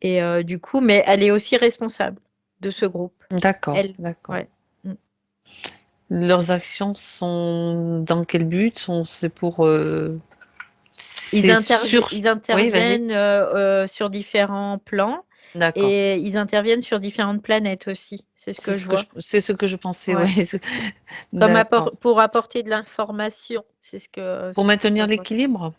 Et du coup, mais elle est aussi responsable de ce groupe. D'accord, Elle, d'accord. ouais. Mm. Leurs actions sont dans quel but? C'est pour, c'est sûr, Ils oui, vas-y. interviennent sur différents plans D'accord. et ils interviennent sur différentes planètes aussi. C'est ce que je vois. C'est ce que je pensais, Ouais. oui. Comme D'accord. pour apporter de l'information, Pour c'est ce que ça maintenir doit. l'équilibre?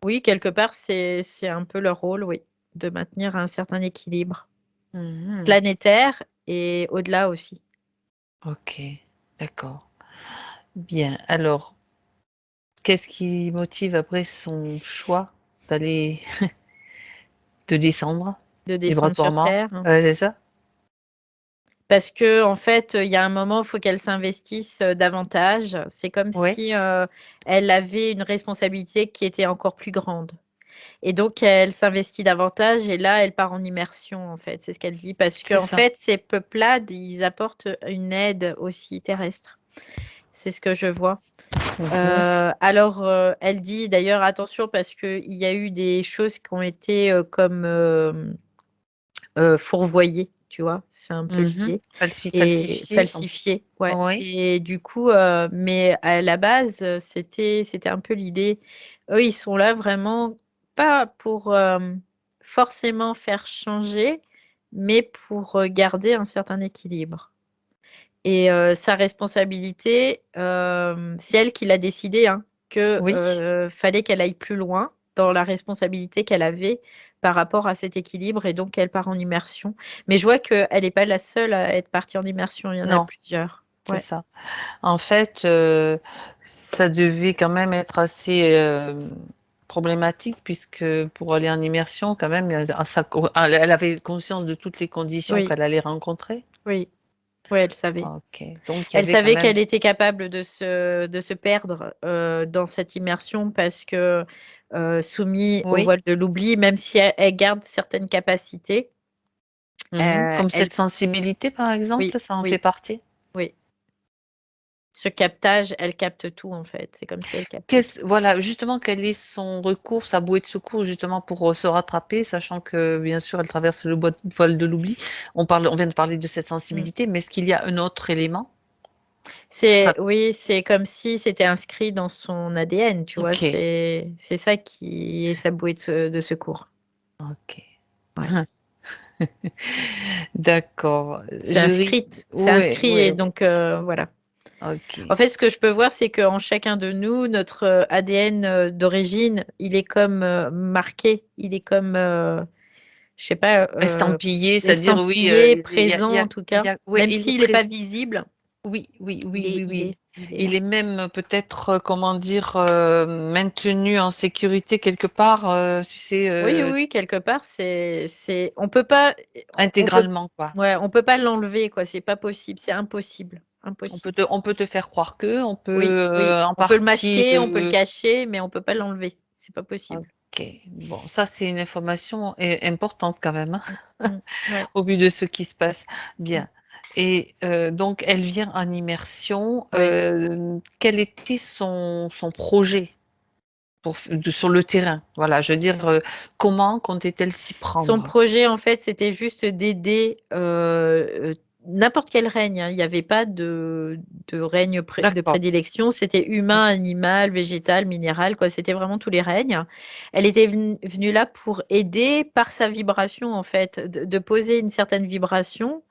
Oui, quelque part, c'est un peu leur rôle, oui, de maintenir un certain équilibre Mmh. planétaire et au-delà aussi. OK, d'accord. Bien, alors, qu'est-ce qui motive après son choix d'aller De descendre, de les bras descendre sur tourments. terre. Ouais, c'est ça? Parce que en fait, il y a un moment, il faut qu'elle s'investisse, davantage. C'est comme Oui, si, elle avait une responsabilité qui était encore plus grande et donc elle s'investit davantage et là, elle part en immersion, en fait. C'est ce qu'elle dit parce c'est qu'en ça. fait, ces peuplades, ils apportent une aide aussi terrestre. C'est ce que je vois. Mmh. Alors, elle dit d'ailleurs: «Attention» parce qu'il y a eu des choses qui ont été, comme, fourvoyées, tu vois? C'est un peu Mmh. l'idée et Falsifié un peu. falsifiées, ouais Oui, et du coup, mais à la base, c'était un peu l'idée. Eux, ils sont là vraiment pas pour, forcément faire changer, mais pour, garder un certain équilibre et sa responsabilité, c'est elle qui l'a décidé, hein, que, oui. fallait qu'elle aille plus loin dans la responsabilité qu'elle avait par rapport à cet équilibre et donc elle part en immersion. Mais je vois qu'elle est pas la seule à être partie en immersion, il y en a Non, plusieurs. c'est Ouais. ça. En fait, ça devait quand même être assez, problématique puisque pour aller en immersion quand même, elle avait conscience de toutes les conditions Oui, qu'elle allait rencontrer? oui, oui, elle savait. OK, donc il y Elle avait quand savait même qu'elle était capable de se perdre, dans cette immersion parce que, soumis au oui. voile de l'oubli, même si elle garde certaines capacités, Mmh. Comme elle cette sensibilité par oui, exemple, ça en fait oui, partie? oui. Ce captage, elle capte tout en fait, c'est comme si elle captait tout. Voilà, justement, quel est son recours, sa bouée de secours justement pour, se rattraper, sachant que bien sûr elle traverse le voile de l'oubli. On vient de parler de cette Mmh. sensibilité, mais est-ce qu'il y a un autre élément? C'est Ça oui, c'est comme si c'était inscrit dans son ADN, tu vois? OK, C'est ça qui est sa bouée de secours. OK. Ouais. D'accord, C'est c'est ouais, inscrit ouais, et ouais, donc voilà. En OK. fait, ce que je peux voir, c'est qu'en chacun de nous, notre, ADN, d'origine, il est comme, marqué, il est comme, je sais pas, Estampillé, c'est-à-dire oui, estampillé, il y présent a en tout cas. ouais, Même il est s'il est pas présent. visible, Oui, oui, il oui, est oui, il oui. est il est Il là. est même peut-être, comment dire, maintenu en sécurité quelque part, tu sais, Oui, oui, oui, quelque part, on peut pas on peut intégralement quoi. ouais, on peut pas l'enlever quoi, c'est pas possible, c'est impossible, impossible. On peut te faire croire que, on peut, Oui, oui, en on peut le partie, masquer, on peut le cacher, mais on peut pas l'enlever, c'est pas possible. OK. Bon, ça c'est une information importante quand même, hein, Mmh, mmh, ouais, au vu de ce qui se passe. mmh, Bien et donc elle vient en immersion, ouais. quel était son projet? Sur le terrain, voilà, je veux dire, comment comptait-elle s'y Son prendre? projet, en fait, c'était juste d'aider, n'importe quel règne, hein. Il y avait pas de règne de D'accord. prédilection. C'était humain, animal, végétal, minéral, quoi. C'était vraiment tous les règnes. Elle était venue là pour aider par sa vibration, en fait, de poser une certaine vibration,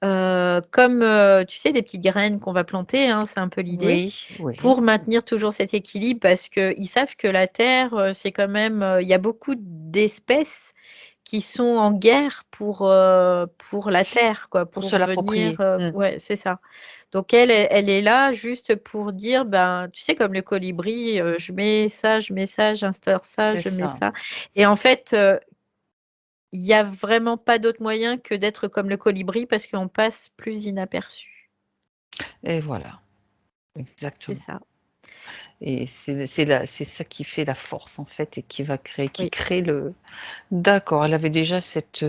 comme, tu sais, des petites graines qu'on va planter, hein, c'est un peu l'idée, Oui, oui. pour maintenir toujours cet équilibre parce qu'ils savent que la terre, c'est quand même, il y a beaucoup d'espèces qui sont en guerre pour la terre quoi, Pour pour se venir, l'approprier. Mmh. ouais, c'est ça. Donc elle est là juste pour dire, ben, tu sais comme le colibri, je mets ça, j'instaure ça, C'est je mets ça ça et en fait, il y a vraiment pas d'autre moyen que d'être comme le colibri parce qu'on passe plus inaperçu. et voilà, C'est exactement ça, et c'est ça qui fait la force en fait et qui oui, crée le d'accord, elle avait déjà cette,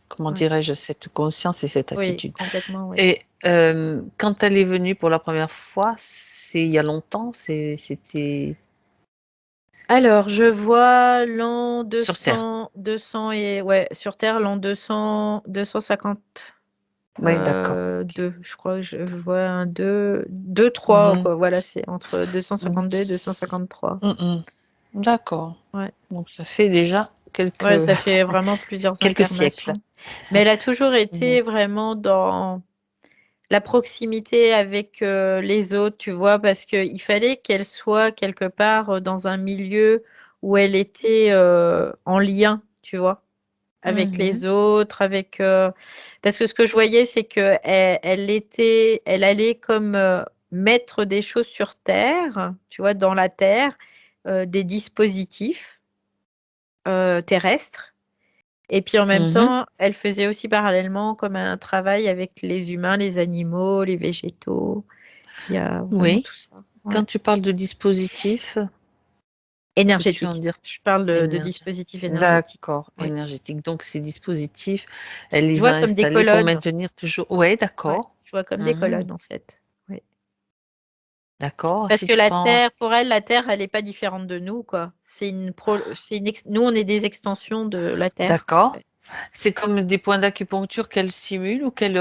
comment ouais, dirais-je? Cette conscience et cette oui, attitude complètement, oui. et quand elle est venue pour la première fois, c'est il y a longtemps? C'était Alors, je vois l'an sur terre? 200 et ouais, sur terre, l'an 250, Oui, d'accord, OK. 2, je crois que je vois un 2-3 Mmh. quoi, voilà, c'est entre Donc 252 et 253. mmh mh. D'accord. Ouais, Donc ça fait déjà ouais, ça fait vraiment plusieurs quelques siècles. incarnations. Mais elle a toujours Mmh. été vraiment dans la proximité avec, les autres, tu vois? Parce qu'il fallait qu'elle soit quelque part, dans un milieu où elle était, en lien, tu vois? Avec Mmh. les autres, avec, parce que ce que je voyais, c'est elle allait comme, mettre des choses sur terre, tu vois? Dans la terre, des dispositifs, terrestres Et puis en même Mmh. temps, elle faisait aussi parallèlement comme un travail avec les humains, les animaux, les végétaux. Il y a vraiment Oui. tout ça. Quand Ouais. tu parles de dispositif, peux-tu en Énergétique. dire Je parle de énergie dispositifs énergétiques. d'accord, Ouais. énergétique. Donc ces dispositifs, elle Je les a vois comme des installés pour colonnes. maintenir toujours ouais, Ouais. d'accord. Je vois comme des Mmh. colonnes en fait. Oui. D'accord. Parce Si que tu la prends Terre, pour elle, la Terre, elle n'est pas différente de nous, quoi. Nous, on est des extensions de la Terre. d'accord. Ouais. C'est comme des points d'acupuncture qu'elle simule ou qu'elle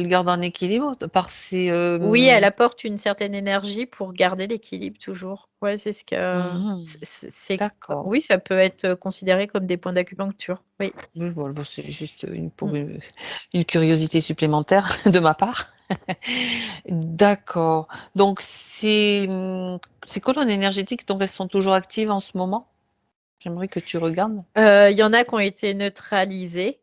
garde en équilibre par ses, Oui, elle apporte une certaine énergie pour garder l'équilibre toujours. Ouais, c'est ce que mmh. D'accord. oui, ça peut être considéré comme des points d'acupuncture. Oui. Oui, voilà, bah, c'est juste une curiosité supplémentaire de ma part. D'accord. Donc ces colonnes énergétiques, donc elles sont toujours actives en ce moment? J'aimerais que tu regardes. Il y en a qui ont été neutralisés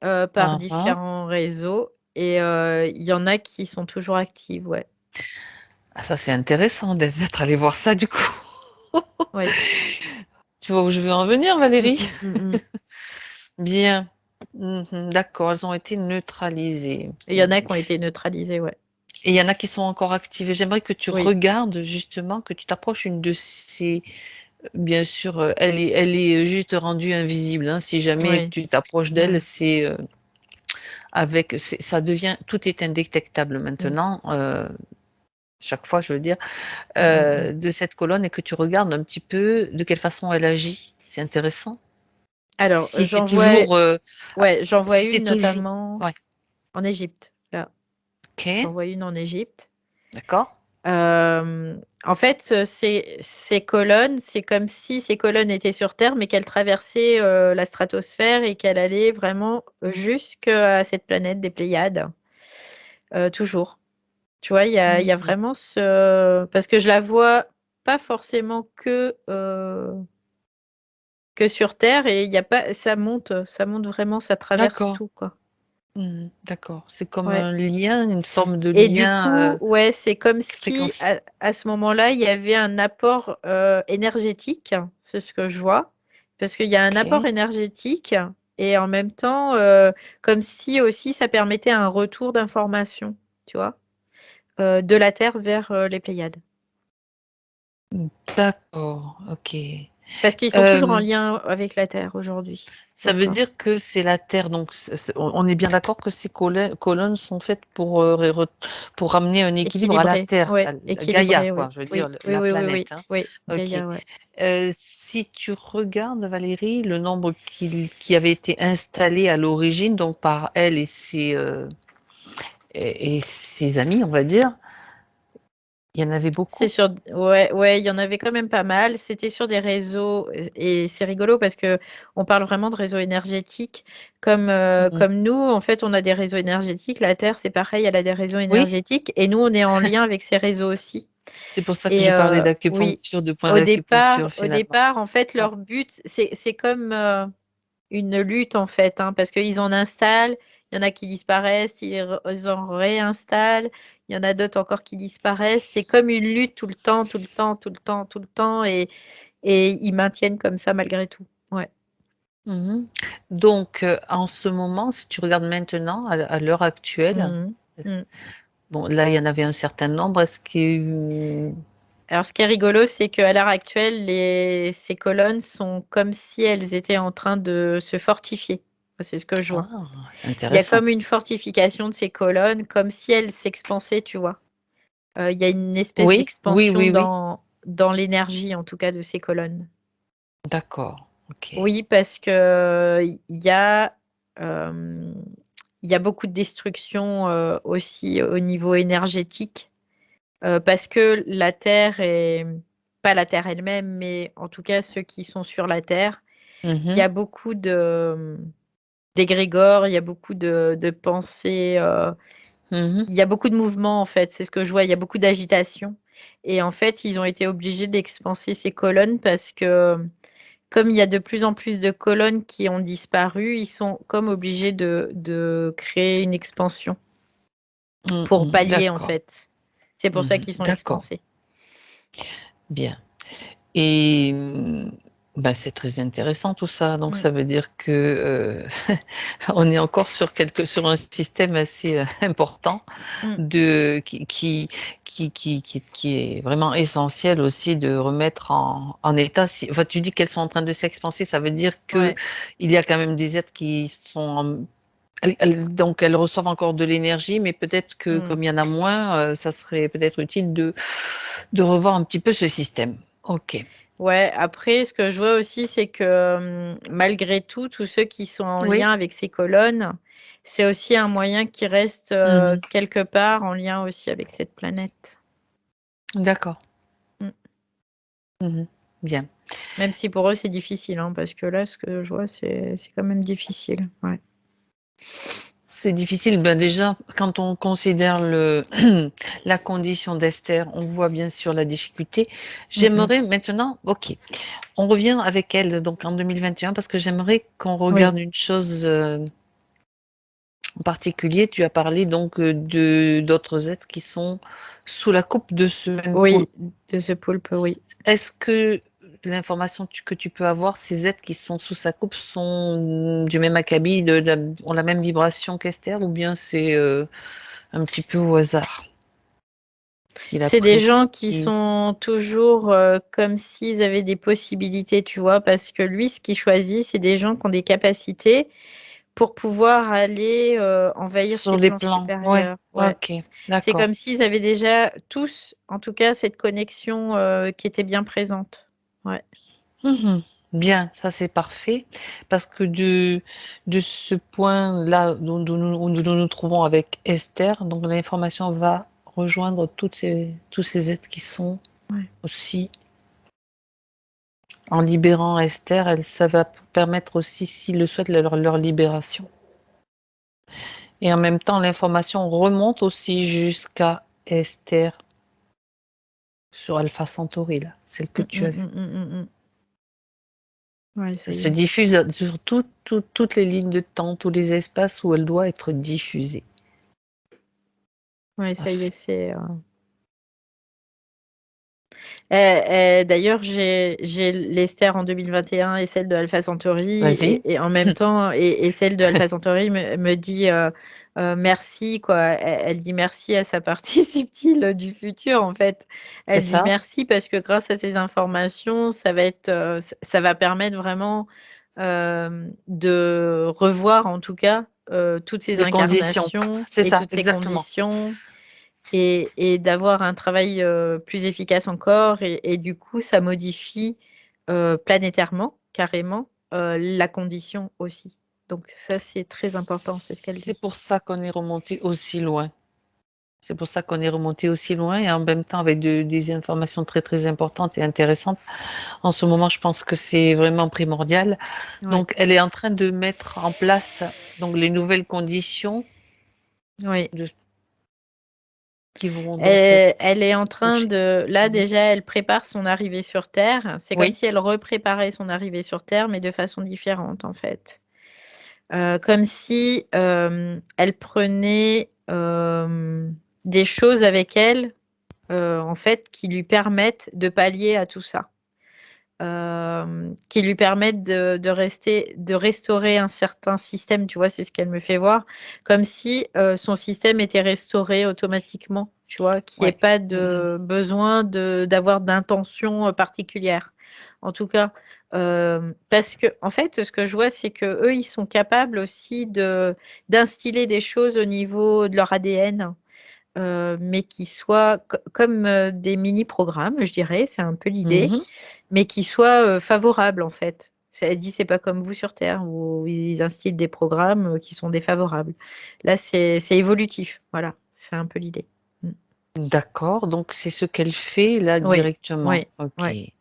par Hein, hein. différents réseaux et il y en a qui sont toujours actives, ouais. Ah ça, c'est intéressant d'être allé voir ça du coup. Oui. Tu vois où je veux en venir, Mmh, Valérie? mmh, mmh, mmh. Bien. D'accord, elles ont été neutralisées. Et il y en a qui ont été neutralisés, ouais. Et il y en a qui sont encore activées. J'aimerais que tu Oui. regardes justement, que tu t'approches une de ces bien sûr, elle est juste rendue invisible, hein. Si jamais Oui. tu t'approches d'elle, Mmh. c'est, ça devient tout est indétectable Mmh. maintenant, chaque fois, je veux dire, Mmh, mmh, mmh. de cette colonne et que tu regardes un petit peu de quelle façon elle agit. C'est intéressant. Alors, Si c'est toujours, j'en vois si c'est une toujours notamment ouais, en Égypte, là. OK, J'en vois une en Égypte. d'accord. En fait, ces colonnes, c'est comme si ces colonnes étaient sur Terre, mais qu'elles traversaient, la stratosphère et qu'elles allaient vraiment jusqu'à cette planète des Pléiades, toujours. Tu vois? Il y a Mmh. vraiment ce parce que je la vois pas forcément que sur Terre et il y a pas ça monte vraiment, ça traverse D'accord. tout, quoi. D'accord. C'est comme Ouais. un lien, une forme de Et du lien, coup, ouais, c'est comme si fréquence à ce moment-là, il y avait un apport, énergétique, c'est ce que je vois. Parce qu'il y a un apport OK. énergétique et en même temps, comme si aussi ça permettait un retour d'informations, tu vois? De la Terre vers, les Pléiades. D'accord, OK. Parce qu'ils sont toujours en Hem, lien avec la Terre aujourd'hui. Ça veut D'accord? dire que c'est la Terre, donc on est bien d'accord que ces colonnes sont faites pour ramener un équilibre à la Équilibré, Terre, ouais, à Gaïa équilibré, quoi, oui. je veux dire Oui, oui, la oui, oui, oui, planète, hein. oui, OK. Gaïa, ouais. Si tu regardes Valérie, le nombre qui avait été installé à l'origine, donc par elle et ses amis, on va dire, il y en avait C'est beaucoup? sur ouais, ouais, il y en avait quand même pas mal. C'était sur des réseaux et c'est rigolo parce qu'on parle vraiment de réseaux énergétiques Mmh. comme nous, en fait, on a des réseaux énergétiques. La Terre, c'est pareil, elle a des réseaux Oui, énergétiques et nous, on est en lien avec ces réseaux aussi c'est pour ça que et je parlais oui, d'acupuncture, de point d'acupuncture au finalement. départ, en fait, D'accord. leur but, c'est comme, une lutte en fait, hein, parce qu'ils en installent, il y en a qui disparaissent, ils en réinstallent, il y en a d'autres encore qui disparaissent. C'est comme une lutte tout le temps, tout le temps, tout le temps, tout le temps et ils maintiennent comme ça malgré tout. Ouais. Mmh. Donc, en ce moment, si tu regardes maintenant, à l'heure actuelle, Mmh mh. Mmh. bon, là, il y en avait un certain nombre. Est-ce que Alors ce qui est rigolo, c'est qu'à l'heure actuelle, ces colonnes sont comme si elles étaient en train de se fortifier. C'est ce que je vois. Il y a intéressant. comme une fortification de ces colonnes, comme si elles s'expansaient, tu vois? Il y a une espèce Oui, oui, d'expansion oui, oui. dans l'énergie, en tout cas, de ces colonnes. D'accord, OK. Oui, parce que hem, il y a beaucoup de destruction, aussi au niveau énergétique, parce que la Terre est pas la Terre elle-même, mais en tout cas ceux qui sont sur la Terre, il y Mmh. a beaucoup d'égrégores, il y a beaucoup de pensées, Mmh. il y a beaucoup de mouvements, en fait, c'est ce que je vois, il y a beaucoup d'agitation et en fait, ils ont été obligés d'expanser ces colonnes parce que, comme il y a de plus en plus de colonnes qui ont disparu, ils sont comme obligés de créer une expansion Mmh pour mh. pallier, en D'accord. fait. C'est pour ça Mmh. qu'ils sont D'accord, expansés. bien et Bah, c'est très intéressant tout ça. Donc Mm. ça veut dire que on est encore sur un système assez important Mm. qui est vraiment essentiel aussi de remettre en état. Enfin, tu dis qu'elles sont en train de s'expanser, ça veut dire que Ouais. il y a quand même des êtres qui sont donc elles reçoivent encore de l'énergie, mais peut-être que Mm. comme il y en a moins, ça serait peut-être utile de revoir un petit peu ce système. Ok. Ouais, après, ce que je vois aussi, c'est que malgré tout, tous ceux qui sont en Oui. lien avec ces colonnes, c'est aussi un moyen qui reste Mhm. quelque part en lien aussi avec cette planète. D'accord. Mm. Mhm. Bien. Même si pour eux, c'est difficile, hein, parce que là, ce que je vois, c'est quand même difficile. Ouais. C'est difficile. Ben déjà, quand on considère la condition d'Esther, on voit bien sûr la difficulté. J'aimerais maintenant, ok, on revient avec elle donc en 2021 parce que j'aimerais qu'on Oui, regarde une chose en particulier. Tu as parlé donc d'autres êtres qui sont sous la coupe de ce même pôle. oui, de ce poulpe, oui. Est-ce que l'information que tu peux avoir, ces êtres qui sont sous sa coupe sont du même acabit, ont la même vibration qu'Esther, ou bien c'est un petit peu au hasard? Il a C'est des pris gens qui qui sont toujours comme s'ils avaient des possibilités, tu vois, parce que lui, ce qu'il choisit, c'est des gens qui ont des capacités pour pouvoir aller envahir sur ces les plans plans. Ouais, supérieurs. Ouais. ok, C'est d'accord. comme s'ils avaient déjà tous, en tout cas, cette connexion qui était bien présente. Ouais. Mhm. Bien, ça c'est parfait, parce que de ce point-là où nous nous trouvons avec Esther, donc l'information va rejoindre tous ces êtres qui sont Ouais. aussi. En libérant Esther, ça va permettre aussi, s'ils le souhaitent, leur libération. Et en même temps, l'information remonte aussi jusqu'à Esther sur Alpha Centauri, là, celle que Mm, tu mm, as mm, vue. mm, mm, mm. Ouais, Ça ça y se est. diffuse sur toutes les lignes de temps, tous les espaces où elle doit être diffusée. Ouais, ça y est, Parfait. c'est. D'ailleurs, j'ai l'Esther en 2021 et celle de Alpha Centauri Vas-y. et en même temps et celle de Alpha Centauri me dit merci quoi. Elle dit merci à sa partie subtile du futur en fait. C'est Elle dit ça? merci parce que grâce à ces informations, ça va être ça va permettre vraiment de revoir en tout cas toutes ces Les conditions. incarnations C'est et ça, toutes ces exactement. conditions et d'avoir un travail plus efficace encore. Et du coup, ça modifie planétairement, carrément, la condition aussi. Donc ça, c'est très important, c'est ce qu'elle C'est dit. pour ça qu'on est remonté aussi loin. C'est pour ça qu'on est remonté aussi loin et en même temps avec des informations très très importantes et intéressantes. En ce moment, je pense que c'est vraiment primordial. Ouais. Donc, elle est en train de mettre en place donc les nouvelles conditions Oui. qui vont donc Elle est en train toucher. de... Là, Mhm. déjà, elle prépare son arrivée sur Terre. C'est comme Oui, si elle repréparait son arrivée sur Terre, mais de façon différente, en fait. Comme si elle prenait des choses avec elle en fait, qui lui permettent de pallier à tout ça. Qui lui permettent de restaurer un certain système, tu vois, c'est ce qu'elle me fait voir, comme si son système était restauré automatiquement, tu vois, qu'il n'y ait ouais. pas Mhm. de besoin d'avoir d'intention particulière. En tout cas, parce que, en fait, ce que je vois, c'est que eux, ils sont capables aussi d'instiller des choses au niveau de leur ADN mais qui soient comme des mini-programmes, je dirais, c'est un peu l'idée, Mhm. mais qui soient favorables en fait. Elle dit c'est pas comme vous sur Terre où ils instillent des programmes qui sont défavorables. Là, c'est évolutif, voilà, c'est un peu l'idée. Mm. D'accord, donc c'est ce qu'elle fait là Oui, directement. oui, Ok. oui,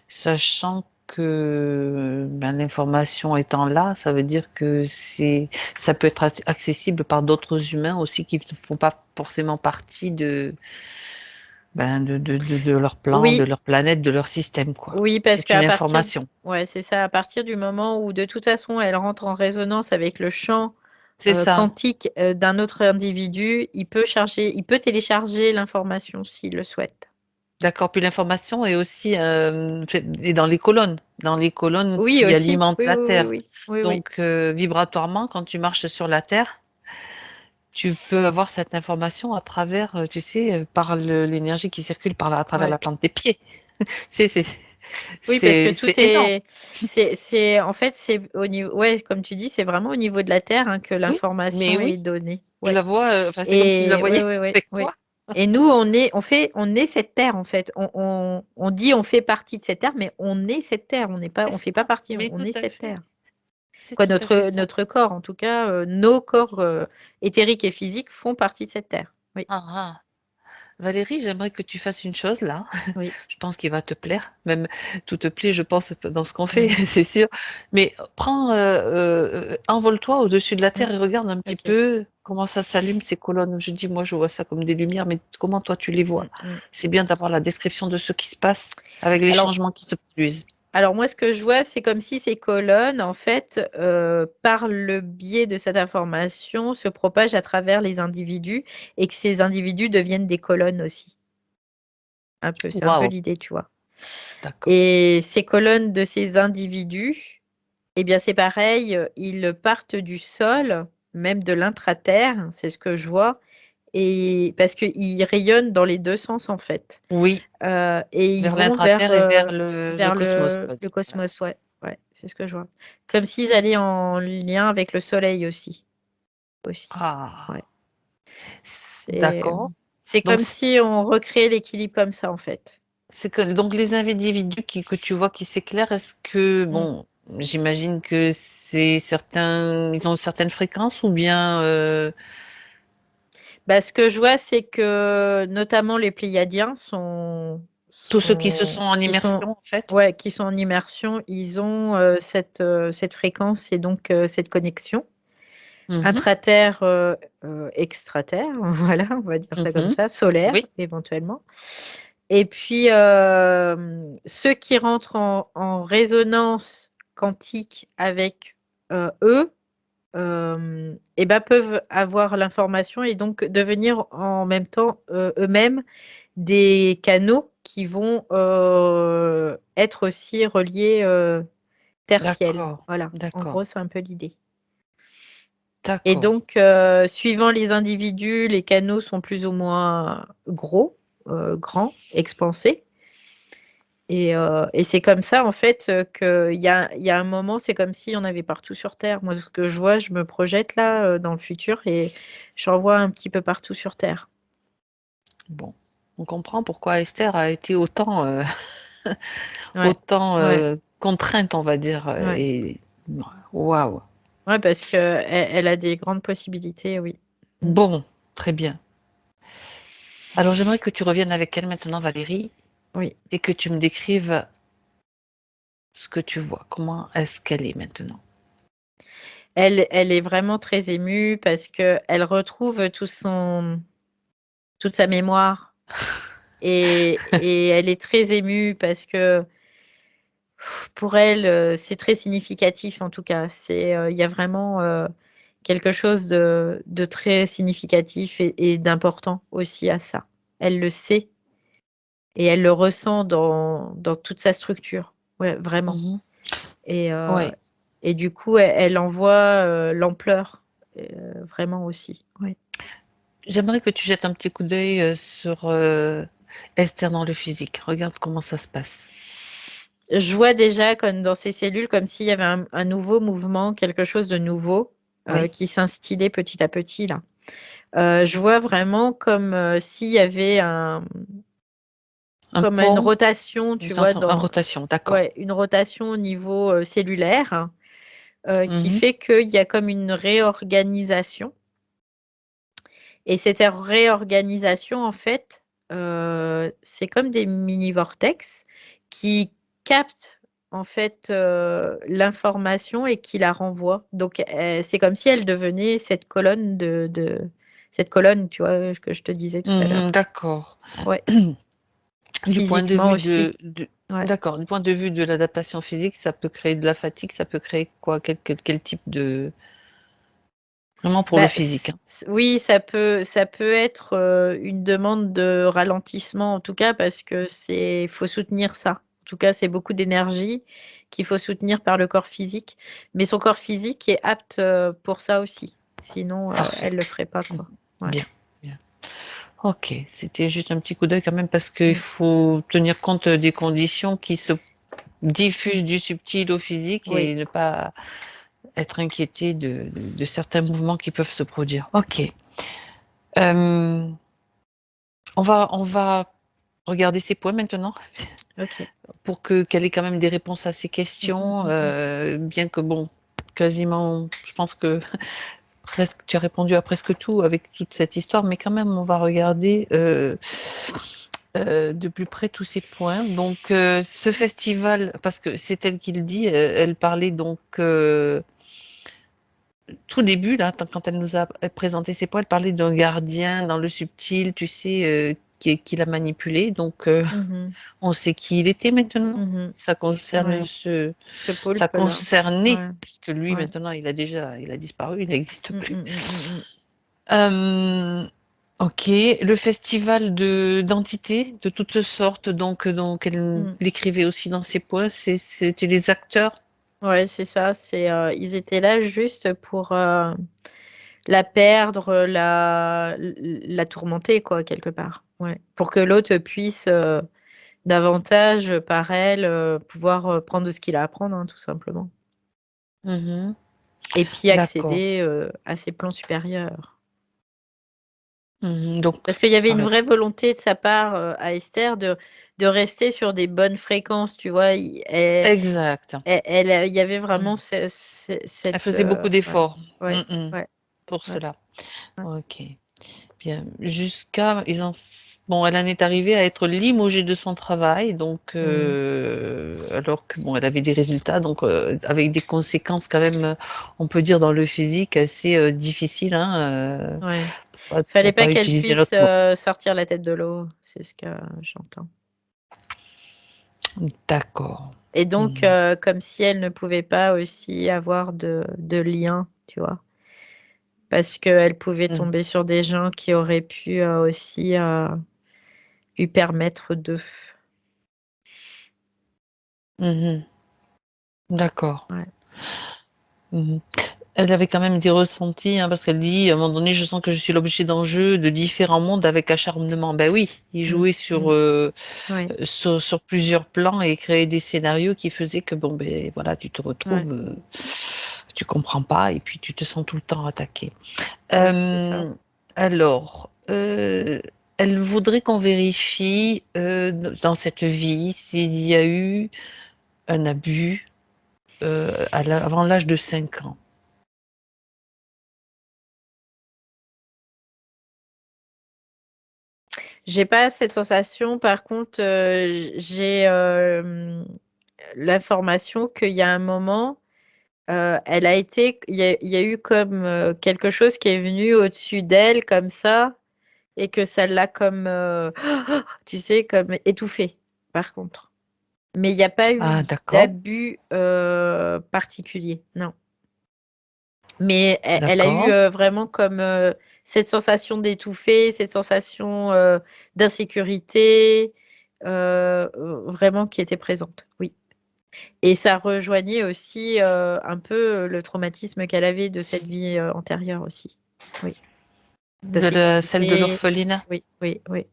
Sachant que ben, l'information étant là, ça veut dire que ça peut être accessible par d'autres humains aussi qui ne font pas forcément partie de leur plan, de oui, leur planète, de leur système, quoi. oui, parce C'est une qu'à partir, information. ouais, c'est ça, à partir du moment où de toute façon elle rentre en résonance avec le champ C'est ça. quantique d'un autre individu, il peut télécharger l'information s'il le souhaite. D'accord, puis l'information est aussi, est dans les colonnes Oui, qui aussi. alimentent Oui, la oui, oui, terre. oui. Oui, oui. Donc vibratoirement, quand tu marches sur la terre, tu peux avoir cette information à travers, tu sais, par l'énergie qui circule à travers Ouais. la plante des pieds. C'est Oui, parce que c'est tout énorme. est, en fait, c'est au niveau, ouais, comme tu dis, c'est vraiment au niveau de la Terre, hein, que Oui, mais l'information oui, est donnée. je Ouais. la vois, enfin, c'est comme si je la Et oui, voyais oui, oui, avec oui. toi. Et nous, on est cette Terre, en fait. On dit on fait partie de cette Terre, mais on est cette Terre. C'est On fait pas ça, partie, mais on tout est à cette fait. Terre. C'est Quoi, tout à fait ça. notre corps, en tout cas, nos corps éthériques et physiques font partie de cette Terre. Oui, Ah, ah. Valérie, j'aimerais que tu fasses une chose là. oui. Je pense qu'il va te plaire, même tout te plaît, je pense, dans ce qu'on fait, Mhm. c'est sûr. Mais prends, envole-toi au-dessus de la Mm. terre et regarde un petit Ok. peu comment ça s'allume ces colonnes. Je dis, moi, je vois ça comme des lumières, mais comment toi tu les vois? Mm, mm. C'est bien d'avoir la description de ce qui se passe avec les Alors, changements qui se produisent. Alors moi, ce que je vois, c'est comme si ces colonnes, en fait, par le biais de cette information, se propagent à travers les individus et que ces individus deviennent des colonnes aussi. Un peu, c'est un peu Waouh, l'idée, tu vois. d'accord. Et ces colonnes de ces individus, eh bien, c'est pareil, ils partent du sol, même de l'intraterre, c'est ce que je vois, et parce qu'ils rayonnent dans les deux sens, en fait. Oui, Et ils vers vont vers, l'intraterre et vers le vers cosmos, on va le dire. Voilà. cosmos, ouais. Ouais, c'est ce que je vois. Comme s'ils allaient en lien avec le soleil aussi. Aussi. Ah, Ouais. C'est, d'accord. c'est Donc, comme si on recréait l'équilibre comme ça, en fait. c'est que donc les individus que tu vois qui s'éclairent, est-ce que Mm. bon, j'imagine que c'est certains, ils ont certaines fréquences ou bien Bah, ce que je vois, c'est que notamment les Pléiadiens tous ceux qui se sont en immersion en fait? ouais, qui sont en immersion, ils ont cette fréquence et donc cette connexion. Mmh. Intraterre, extraterre, voilà, on va dire ça comme Mmh. ça, solaire Oui. éventuellement. Et puis, ceux qui rentrent en résonance quantique avec eux, et ben, peuvent avoir l'information et donc devenir en même temps eux-mêmes des canaux qui vont être aussi reliés terre-ciel. D'accord, Voilà, en gros, d'accord, c'est un peu l'idée. Et d'accord. donc, suivant les individus, les canaux sont plus ou moins gros, grands, expansés. Et c'est comme ça, en fait, qu'il y a un moment, c'est comme s'il y en avait partout sur Terre. Moi, ce que je vois, je me projette là, dans le futur et j'en vois un petit peu partout sur Terre. Bon, on comprend pourquoi Esther a été autant, Ouais, autant, ouais, contrainte, on va dire, ouais. et waouh! Ouais, parce qu'elle a des grandes possibilités, oui. Mm. Bon, très bien. Alors j'aimerais que tu reviennes avec elle maintenant, Valérie, Oui. et que tu me décrives ce que tu vois. Comment est-ce qu'elle est maintenant? Elle est vraiment très émue parce qu'elle retrouve toute sa mémoire. Et elle est très émue parce que pour elle, c'est très significatif en tout cas. Il y a vraiment quelque chose de très significatif et d'important aussi à ça. Elle le sait et elle le ressent dans toute sa structure. Ouais, vraiment. Mmh. Et, Ouais. et du coup, elle en voit l'ampleur vraiment aussi. Ouais. J'aimerais que tu jettes un petit coup d'œil, sur, Esther dans le physique. Regarde comment ça se passe. Je vois déjà comme dans ces cellules, comme s'il y avait un nouveau mouvement, quelque chose de nouveau Oui? qui s'instillait petit à petit là. Je vois vraiment comme s'il y avait Un comme une pont, rotation, tu vois, en rotation, d'accord. ouais, une rotation au niveau cellulaire qui Mmh. fait qu'il y a comme une réorganisation. Et cette réorganisation, en fait, c'est comme des mini-vortex qui captent, en fait, l'information et qui la renvoient. Donc, c'est comme si elle devenait cette colonne, tu vois, que je te disais tout à Mmh. l'heure. D'accord. Ouais, Du point de physiquement vue aussi. de Ouais. d'accord, du point de vue de l'adaptation physique, ça peut créer de la fatigue, ça peut créer quoi? Quel type de Vraiment pour le physique. Oui, ça peut être une demande de ralentissement, en tout cas, parce que faut soutenir ça. En tout cas, c'est beaucoup d'énergie qu'il faut soutenir par le corps physique. Mais son corps physique est apte pour ça aussi. Sinon, elle le ferait pas, quoi. Ouais. Bien, bien. Ok, c'était juste un petit coup d'œil quand même parce qu'il faut tenir compte des conditions qui se diffusent du subtil au physique et ne pas être inquiété de certains mouvements qui peuvent se produire. Ok. On va regarder ces points maintenant. Ok. Pour qu'elle ait quand même des réponses à ces questions, bien que bon, quasiment, je pense que presque tu as répondu à presque tout avec toute cette histoire, mais quand même on va regarder de plus près tous ces points. Donc ce festival, parce que c'est elle qui le dit, elle parlait donc tout début là, quand elle nous a présenté ses points, elle parlait d'un gardien dans le subtil, tu sais, qui l'a manipulé. Donc on sait qui il était maintenant. Ça concerne Ce ça poulpe-là. concernait, Ouais. puisque lui Ouais. maintenant il a disparu, il n'existe plus. Mm. Ok, le festival d'entités de toutes sortes, donc elle l'écrivait aussi dans ses points, c'était les acteurs. Ouais, c'est ça. Ils étaient là juste pour la perdre, la tourmenter, quoi, quelque part. Ouais. Pour que l'autre puisse davantage, par elle, pouvoir prendre ce qu'il a à prendre, hein, tout simplement. Mhm. Et puis D'accord. accéder à ses plans supérieurs. Donc, Parce qu'il y avait ça une répond. vraie volonté de sa part à Esther de rester sur des bonnes fréquences, tu vois. Exact. Il y avait vraiment Mhm. Elle cette. faisait beaucoup Ouais, d'efforts ouais, ouais, pour ouais, cela. ouais. Ok. Bien. Bon, elle en est arrivée à être limogée de son travail, donc alors que bon, elle avait des résultats, donc avec des conséquences quand même, on peut dire dans le physique assez difficiles, hein, Ouais. pour Fallait pas pas qu'elle utiliser puisse l'autre mot. sortir la tête de l'eau, c'est ce que j'entends. D'accord. Et donc, comme si elle ne pouvait pas aussi avoir de lien, tu vois. Parce qu'elle pouvait Mhm. tomber sur des gens qui auraient pu aussi lui permettre de. Mhm. D'accord. Ouais. Mhm. Elle avait quand même des ressentis, hein, parce qu'elle dit, à un moment donné, je sens que je suis l'objet d'un jeu de différents mondes avec acharnement. Ben oui, il jouait Ouais. sur plusieurs plans et créait des scénarios qui faisaient que, bon, ben voilà, tu te retrouves, tu comprends pas et puis tu te sens tout le temps attaqué. Ouais, c'est ça. Alors, elle voudrait qu'on vérifie dans cette vie s'il y a eu un abus avant l'âge de 5 ans. J'ai pas cette sensation. Par contre, j'ai l'information qu'il y a un moment, il y a eu comme quelque chose qui est venu au-dessus d'elle comme ça et que ça l'a comme, tu sais, comme étouffée, par contre. Mais il n'y a pas eu Ah, d'accord, d'abus particulier, non. Mais elle a eu d'accord. vraiment comme cette sensation d'étouffer, cette sensation d'insécurité, vraiment qui était présente, oui. Et ça rejoignait aussi un peu le traumatisme qu'elle avait de cette vie antérieure aussi. Oui. Celle de D'insécurité. l'orphelinat. Oui, oui, oui.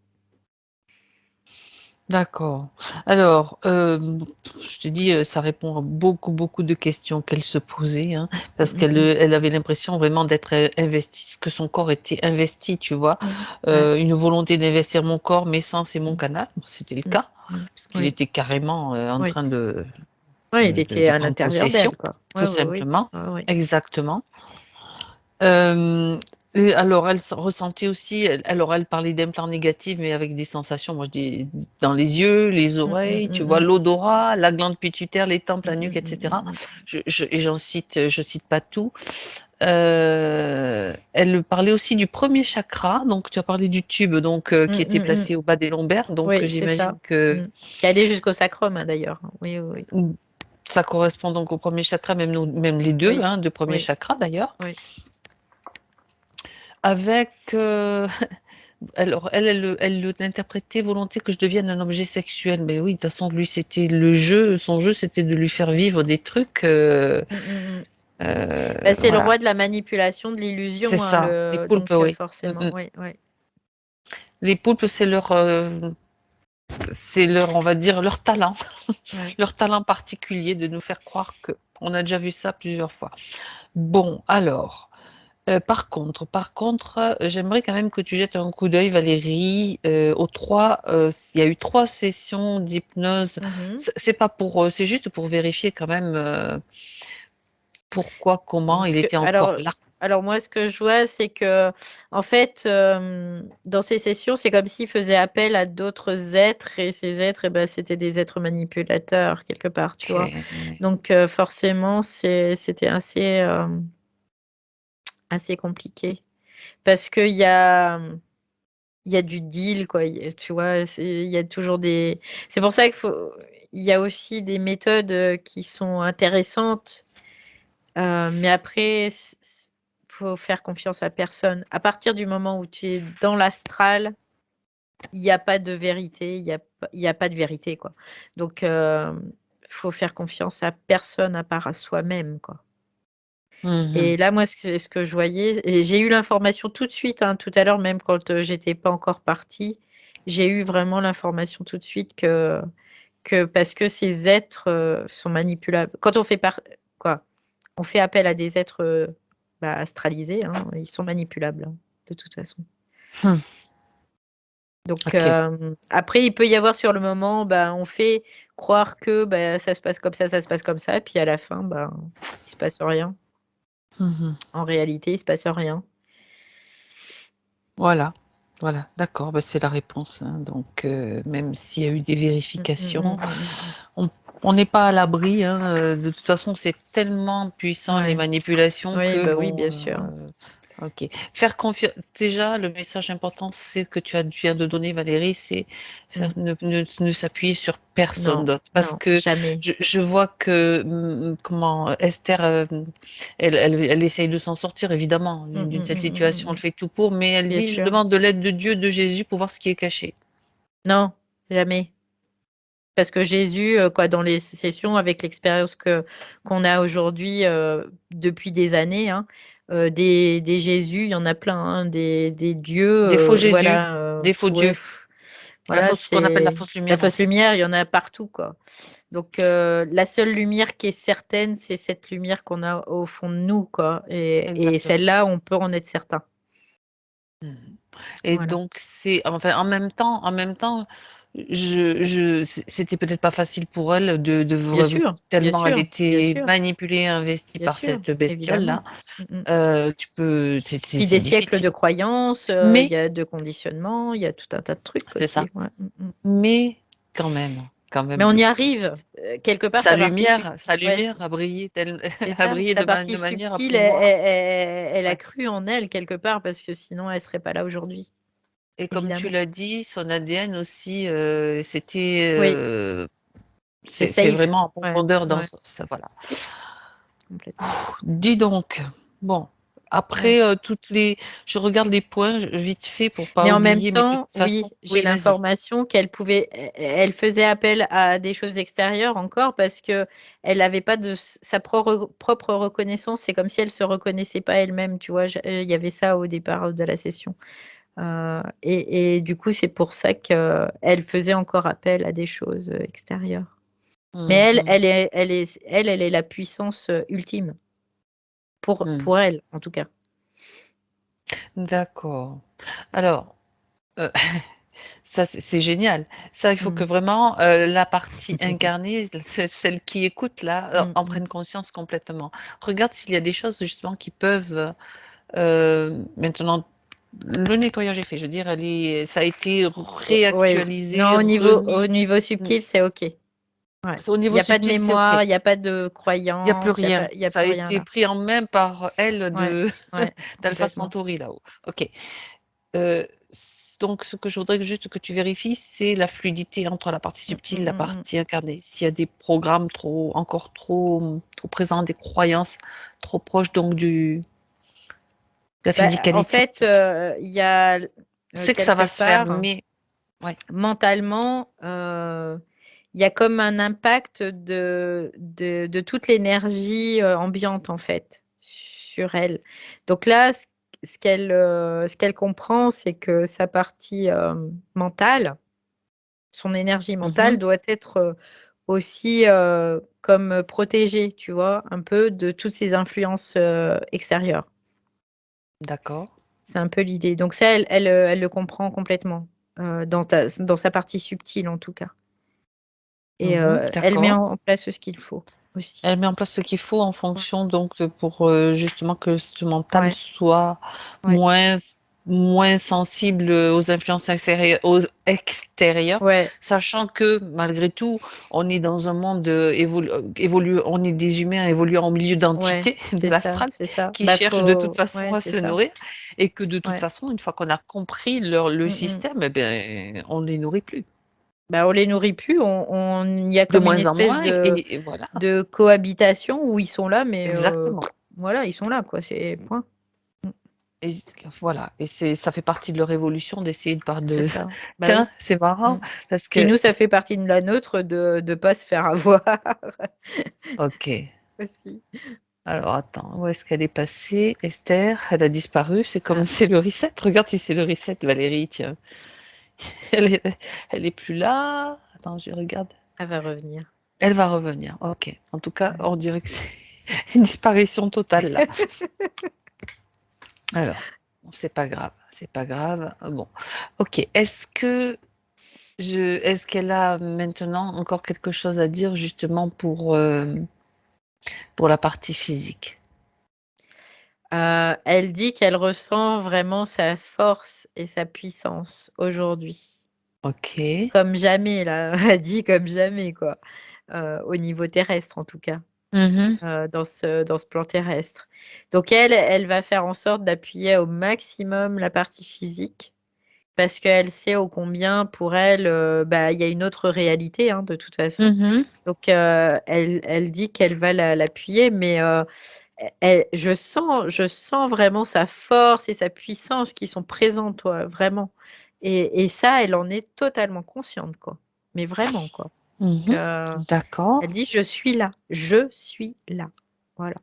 D'accord. Alors, je te dis, ça répond à beaucoup, beaucoup de questions qu'elle se posait, hein, parce elle avait l'impression vraiment d'être investie, que son corps était investi, tu vois. Ouais. Une volonté d'investir mon corps, mes sens et mon Mm, canal. C'était le mm, cas, mm. puisqu'il Oui, était carrément en oui. train Ouais, il était de à prendre l'intérieur possession, d'elle, quoi. tout Ouais, ouais, oui. simplement. Ouais, ouais. Exactement. Et alors, elle ressentait aussi, alors elle parlait d'implants négatifs, mais avec des sensations, moi je dis, dans les yeux, les Mm, mm, oreilles, tu vois, mm, l'odorat, la glande pituitaire, les tempes, mm, la mm, nuque, mm, etc. mm, mm. Et je cite pas tout. Elle parlait aussi du premier chakra, donc tu as parlé du tube, donc Mm, qui était mm, mm. placé au bas des lombaires, donc Oui, c'est j'imagine ça. que Mm. Qui allait jusqu'au sacrum, hein, d'ailleurs. Oui, oui, ça correspond donc au premier chakra, même les deux, oui. hein, de premier Oui, chakra d'ailleurs. oui, avec, alors elle interprétait volontiers que je devienne un objet sexuel. Mais oui, de toute façon, lui, c'était le jeu. Son jeu, c'était de lui faire vivre des trucs. C'est le Voilà, roi de la manipulation, de c'est l'illusion, hein, ça. Les poulpes, donc oui. forcément, oui, oui. Les poulpes, c'est leur, on va dire, leur talent, Ouais. leur talent particulier de nous faire croire que. On a déjà vu ça plusieurs fois. Bon, alors. Par contre, j'aimerais quand même que tu jettes un coup d'œil, Valérie, aux 3, il y a eu 3 sessions d'hypnose. Mhm. C'est pas pour, c'est juste pour vérifier quand même, pourquoi, comment il était encore là. Alors moi, ce que je vois, c'est que, en fait, dans ces sessions, c'est comme s'il faisait appel à d'autres êtres, et ces êtres, c'était des êtres manipulateurs, quelque part, tu vois. OK. Donc, forcément, c'était assez compliqué. Parce qu'il y a du deal, quoi. Tu vois, il y a toujours des. C'est pour ça il y a aussi des méthodes qui sont intéressantes, mais après, faut faire confiance à personne. À partir du moment où tu es dans l'astral, il n'y a pas de vérité, il y a pas de vérité, quoi. Donc, faut faire confiance à personne à part à soi-même, quoi. Mmh. Et là, moi, ce que je voyais, et j'ai eu l'information tout de suite, hein, tout à l'heure, même quand j'étais pas encore partie, j'ai eu vraiment l'information tout de suite que parce que ces êtres sont manipulables. Quand quoi, on fait appel à des êtres astralisés, hein, ils sont manipulables, hein, de toute façon. Mmh. Donc OK. après, il peut y avoir sur le moment, on fait croire que ça se passe comme ça se passe comme ça, et puis à la fin, il se passe rien. Mmh. En réalité, il se passe rien. Voilà, voilà, d'accord, bah, c'est la réponse, hein, donc même s'il y a eu des Mmh, mmh, vérifications, mmh, mmh, mmh. on n'est pas à l'abri, hein, de toute façon, c'est tellement puissant les Ouais. manipulations Oui, que oui, bon, bien sûr. OK. Faire confiance. Déjà, le message important, c'est que tu viens de donner, Valérie, c'est Mmh. ne s'appuyer sur personne Non, d'autre. Parce non, que jamais. je vois que, comment, Esther, elle essaye de s'en sortir évidemment Mmh, d'une mmh, telle mmh, mmh, situation, mmh, elle fait tout pour, mais elle bien dit: «Je sûr. demande de l'aide de Dieu, de Jésus pour voir ce qui est caché». Non, jamais. Parce que Jésus, quoi, dans les sessions, avec l'expérience qu'on a aujourd'hui, depuis des années, hein, des Jésus, il y en a plein, hein, des dieux, Des faux Jésus, voilà, des faux ouais, dieux, voilà, ce qu'on appelle la c'est fausse la lumière en fausse fait. lumière, il y en a partout, quoi. Donc la seule lumière qui est certaine, c'est cette lumière qu'on a au fond de nous, quoi, et Exactement. celle-là, on peut en être certain. Mmh. Et Voilà. donc c'est enfin, en même temps, c'était peut-être pas facile pour elle de vra Bien tellement elle sûr, bien était sûr, manipulée, investie bien par sûr, cette bestiole-là, évidemment. Mmh mh. tu peux Puis c'est des siècles difficile. de croyances, il Mais y a de conditionnement, il y a tout un tas de trucs c'est ça, aussi, ouais, mais quand mais même, on y arrive, quelque part sa ouais, lumière a brillé c'est a ça, brillé sa de partie manière subtile, pour moi, elle a ouais. cru en elle quelque part, parce que sinon elle serait pas là aujourd'hui, Et comme tu évidemment. l'as dit, son ADN aussi, c'était, Oui, c'est c'est safe. vraiment en Ouais, profondeur dans ouais, ça voilà. complètement. Dis donc, bon, Ouais. après, je regarde les points, vite fait pour pas Mais en même oublier, mais de temps, toute façon oui, j'ai oui, vas-y. l'information elle faisait appel à des choses extérieures encore, parce que elle avait pas de sa propre reconnaissance. C'est comme si elle se reconnaissait pas elle-même, tu vois? Il y avait ça au départ de la session, et du coup, c'est pour ça qu'elle faisait encore appel à des choses, extérieures. Mais Mmh mh. elle est la puissance, ultime Mmh. pour elle, en tout cas. D'accord. Alors, heu, ça c'est génial. Ça, il faut que Mmh. vraiment, la partie incarnée, celle qui écoute là, Mmh en mh. prenne conscience complètement. Regarde s'il y a des choses justement qui peuvent, maintenant le nettoyage est fait, je veux dire, ça a été Ouais, non, réactualisé, au remis. niveau Mmh. subtil, c'est OK. Ouais. Au Il niveau y a pas de subtil, c'est OK. mémoire, il y a pas de Il y a plus croyance, rien. il y a Ça a plus rien été là. pris en main par elle Ouais, de ouais, d'Alpha complètement. Centauri là-haut. OK. Donc ce que je voudrais juste que tu vérifies, c'est la fluidité entre la partie Mmh, subtile et mmh, la mmh, mmh. partie incarnée. S'il y a des programmes trop présents, des croyances trop proches donc du La Bah, en physicalité, fait, il y a c'est que ça va quelque se faire, part, mais ouais. mentalement, il y a comme un impact de toute l'énergie, ambiante, en fait, sur elle. Donc là, ce qu'elle comprend, c'est que sa partie, mentale, son énergie mentale Mmh. doit être, aussi, comme protégée, tu vois? Un peu de toutes ces influences, extérieures. D'accord. C'est un peu l'idée. Donc ça, elle le comprend complètement, dans sa partie subtile, en tout cas. Et elle met D'accord. en place ce qu'il faut aussi. Elle met en place ce qu'il faut en Ouais, fonction donc pour, justement que ce mental ouais, soit ouais, moins sensible, aux influences extérieures, ouais, sachant que malgré tout, on est dans un monde, on est des humains évoluant au milieu ouais, d'entités de l'astral c'est ça. qui Bah, cherchent de toute faut façon ouais, à c'est se ça. nourrir et que de toute Ouais. façon, une fois qu'on a compris le Mmh mh. système, et bien, on ne les nourrit plus. Bah, on les nourrit plus, il y a De comme une moins en espèce moins de et voilà, cohabitation où ils sont là, mais exactement. voilà, ils sont là, quoi, c'est point. Mmh, Et voilà et ça fait partie de leur évolution d'essayer c'est de ça. Bah, tiens, oui. c'est marrant Mmh. parce Puis que nous, ça fait partie de la nôtre de pas se faire avoir OK. aussi. Alors attends, où est-ce qu'elle est passée? Esther, elle a disparu, c'est comme Ah, c'est le reset. Regarde si c'est le reset, Valérie, tiens. Elle est elle est plus là. Attends, je regarde. elle va revenir. Elle va revenir, OK. En tout cas, Ouais. on dirait que c'est une disparition totale là. Alors, bon, c'est pas grave, c'est pas grave. Bon, OK. Est-ce qu'elle a maintenant encore quelque chose à dire justement pour la partie physique? Elle dit qu'elle ressent vraiment sa force et sa puissance aujourd'hui. OK. Comme jamais là, elle dit comme jamais quoi, au niveau terrestre en tout cas, Mmh. dans ce plan terrestre. Donc elle va faire en sorte d'appuyer au maximum la partie physique parce qu'elle sait ô combien pour elle, bah, il y a une autre réalité, hein, de toute façon. Mmh. Donc elle dit qu'elle va l'appuyer mais je sens vraiment sa force et sa puissance qui sont présentes, ouais, vraiment et ça, elle en est totalement consciente, quoi. Mais vraiment, quoi. Donc Mmh. elle D'accord. dit: «Je suis là, je suis là». Voilà,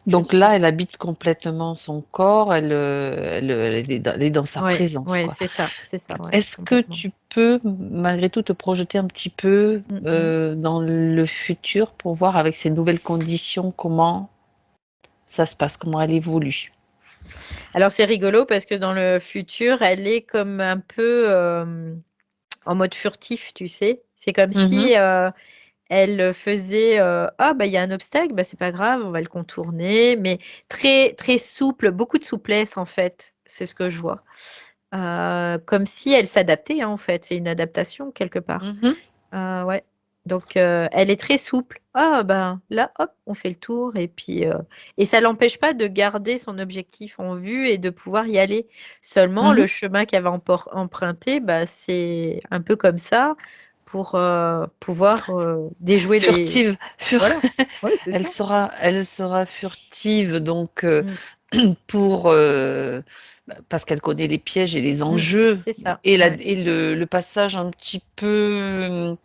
je Donc suis là, là. elle habite complètement son corps, elle est dans sa Ouais, présence, ouais, quoi. c'est ça, ouais, Est-ce que complètement. tu peux, malgré tout, te projeter un petit peu, Mmh mh. dans le futur pour voir avec ces nouvelles conditions comment ça se passe, comment elle évolue? Alors c'est rigolo parce que dans le futur, elle est comme un peu, en mode furtif, tu sais? C'est comme Mmh. si, elle faisait, «Ah bah, il y a un obstacle, bah, c'est pas grave, on va le contourner», mais très très souple, beaucoup de souplesse en fait, c'est ce que je vois. Comme si elle s'adaptait, hein, en fait, c'est une adaptation quelque part. Mmh. Ouais, donc elle est très souple. «Ah ben, là, hop, on fait le tour» et puis, et ça l'empêche pas de garder son objectif en vue et de pouvoir y aller. Seulement le Mmh. chemin qu'elle va emprunter, bah, c'est un peu comme ça pour, pouvoir, déjouer les Furtive, fur voilà. Ouais, c'est ça. elle sera furtive donc Mmh, pour, parce qu'elle connaît les pièges et les mmh, enjeux c'est ça, et la ouais. et le passage un petit peu,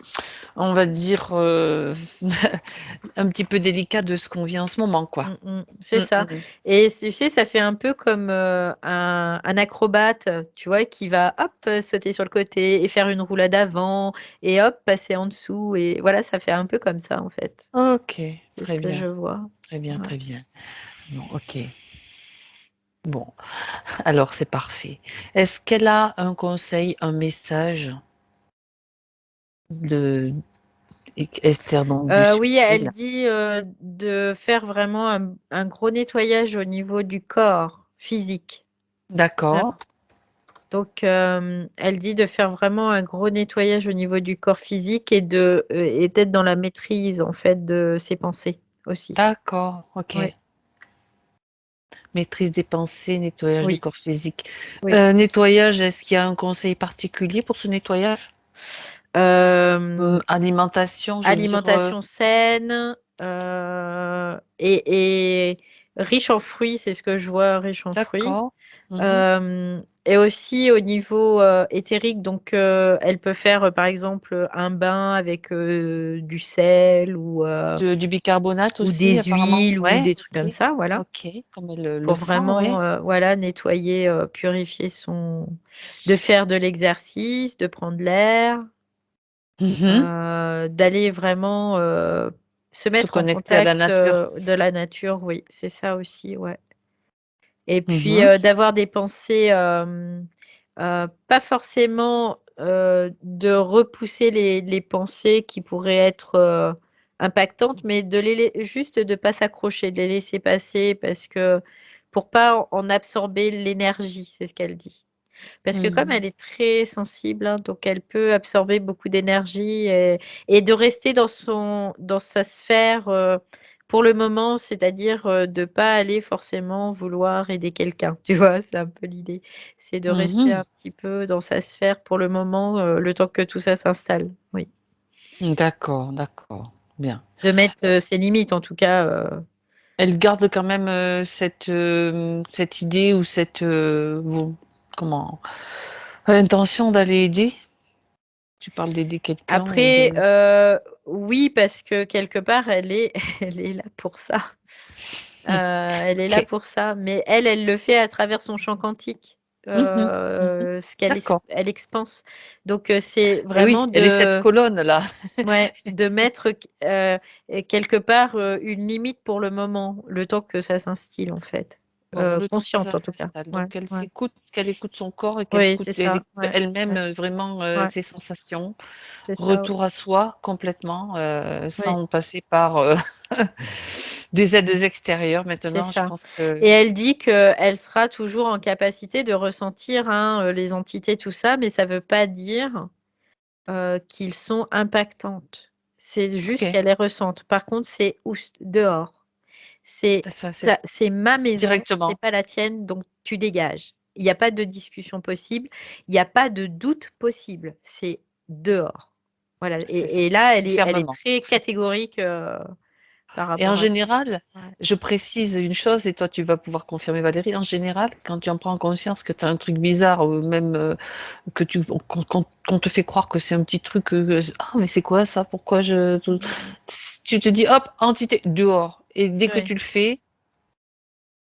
on va dire, un petit peu délicat de ce qu'on vit en ce moment, quoi. Mmh mh, c'est Mmh ça mh. et tu sais, ça fait un peu comme, un acrobate, tu vois? Qui va, hop, sauter sur le côté et faire une roulade avant et hop, passer en dessous et voilà, ça fait un peu comme ça, en fait. OK, C'est ce très que je bien, vois. très bien, Ouais. très bien. Bon, OK. Bon, alors c'est parfait. Est-ce qu'elle a un conseil, un message de Esther donc du Oui, elle subtil? dit, de faire vraiment un gros nettoyage au niveau du corps physique. D'accord. Donc, elle dit de faire vraiment un gros nettoyage au niveau du corps physique et d'être dans la maîtrise, en fait, de ses pensées aussi. D'accord, Ouais, OK. Maîtrise des pensées, nettoyage du oui, corps physique. oui. Nettoyage, est-ce qu'il y a un conseil particulier pour ce nettoyage? Hem, Alimentation, je veux dire, Alimentation saine, et riche en fruits, c'est ce que je vois, riche en fruits. D'accord. Mmh. Et aussi au niveau éthérique, donc elle peut faire par exemple un bain avec du sel Du bicarbonate ou aussi des apparemment? huiles ou Ouais, des trucs comme OK. ça, voilà, OK, comme elle, le pour sent, vraiment ouais. voilà, nettoyer, purifier de faire de l'exercice, de prendre l'air, Mmh. d'aller vraiment se Se mettre en connecter à la contact nature. de la nature, oui, c'est ça aussi, ouais. Et puis, Mmh. d'avoir des pensées, pas forcément, de repousser les pensées qui pourraient être, impactantes, mais de les lai juste de pas s'accrocher, de les laisser passer parce que pour pas en absorber l'énergie, c'est ce qu'elle dit. Parce que comme Mmh. elle est très sensible, hein, donc elle peut absorber beaucoup d'énergie et de rester dans sa sphère, pour le moment, c'est-à-dire, de pas aller forcément vouloir aider quelqu'un, tu vois? C'est un peu l'idée. C'est de rester Mmh. un petit peu dans sa sphère pour le moment, le temps que tout ça s'installe, oui. D'accord, d'accord, bien. De mettre, ses limites en tout cas, Elle garde quand même, cette idée ou cette, comment? Intention d'aller aider? Tu parles d'aider quelqu'un ou après, de oui, parce que quelque part elle est elle est là pour ça. Elle est là OK. pour ça, mais elle le fait à travers son champ quantique, Mmh. Mmh. ce qu'elle D'accord. elle expanse. Donc c'est Et oui, vraiment elle est cette de colonne-là. ouais, de mettre et quelque part, une limite pour le moment, le temps que ça s'instille en fait, Bon, le temps que consciente ça en tout cas. s'installe, Ouais, donc ouais. qu'elle écoute son corps et Oui, c'est elle ça, écoute ouais, elle-même, ouais, vraiment, ouais, ses sensations. c'est ça, ouais. Retour à soi complètement, Oui, sans passer par, des aides extérieures c'est maintenant, je ça. pense que Et elle dit qu'elle sera toujours en capacité de ressentir, hein, les entités, tout ça, mais ça veut pas dire qu'ils sont impactantes. C'est juste OK, qu'elle les ressente. Par contre, c'est dehors. C'est ça c'est ça c'est ma maison, c'est directement, pas la tienne, donc tu dégages. Il y a pas de discussion possible, il y a pas de doute possible, c'est dehors. Voilà c'est ça, et là, elle est fermement. très catégorique, par Et en rapport à ça. général, Ouais. je précise une chose et toi tu vas pouvoir confirmer Valérie, en général, quand tu en prends conscience que tu as un truc bizarre ou même, que qu'on te fait croire que c'est un petit truc, «Ah mais c'est quoi ça? Pourquoi je» Mmh mh, mmh. tu te dis: «Hop, entité, dehors» et dès que Ouais. tu le fais,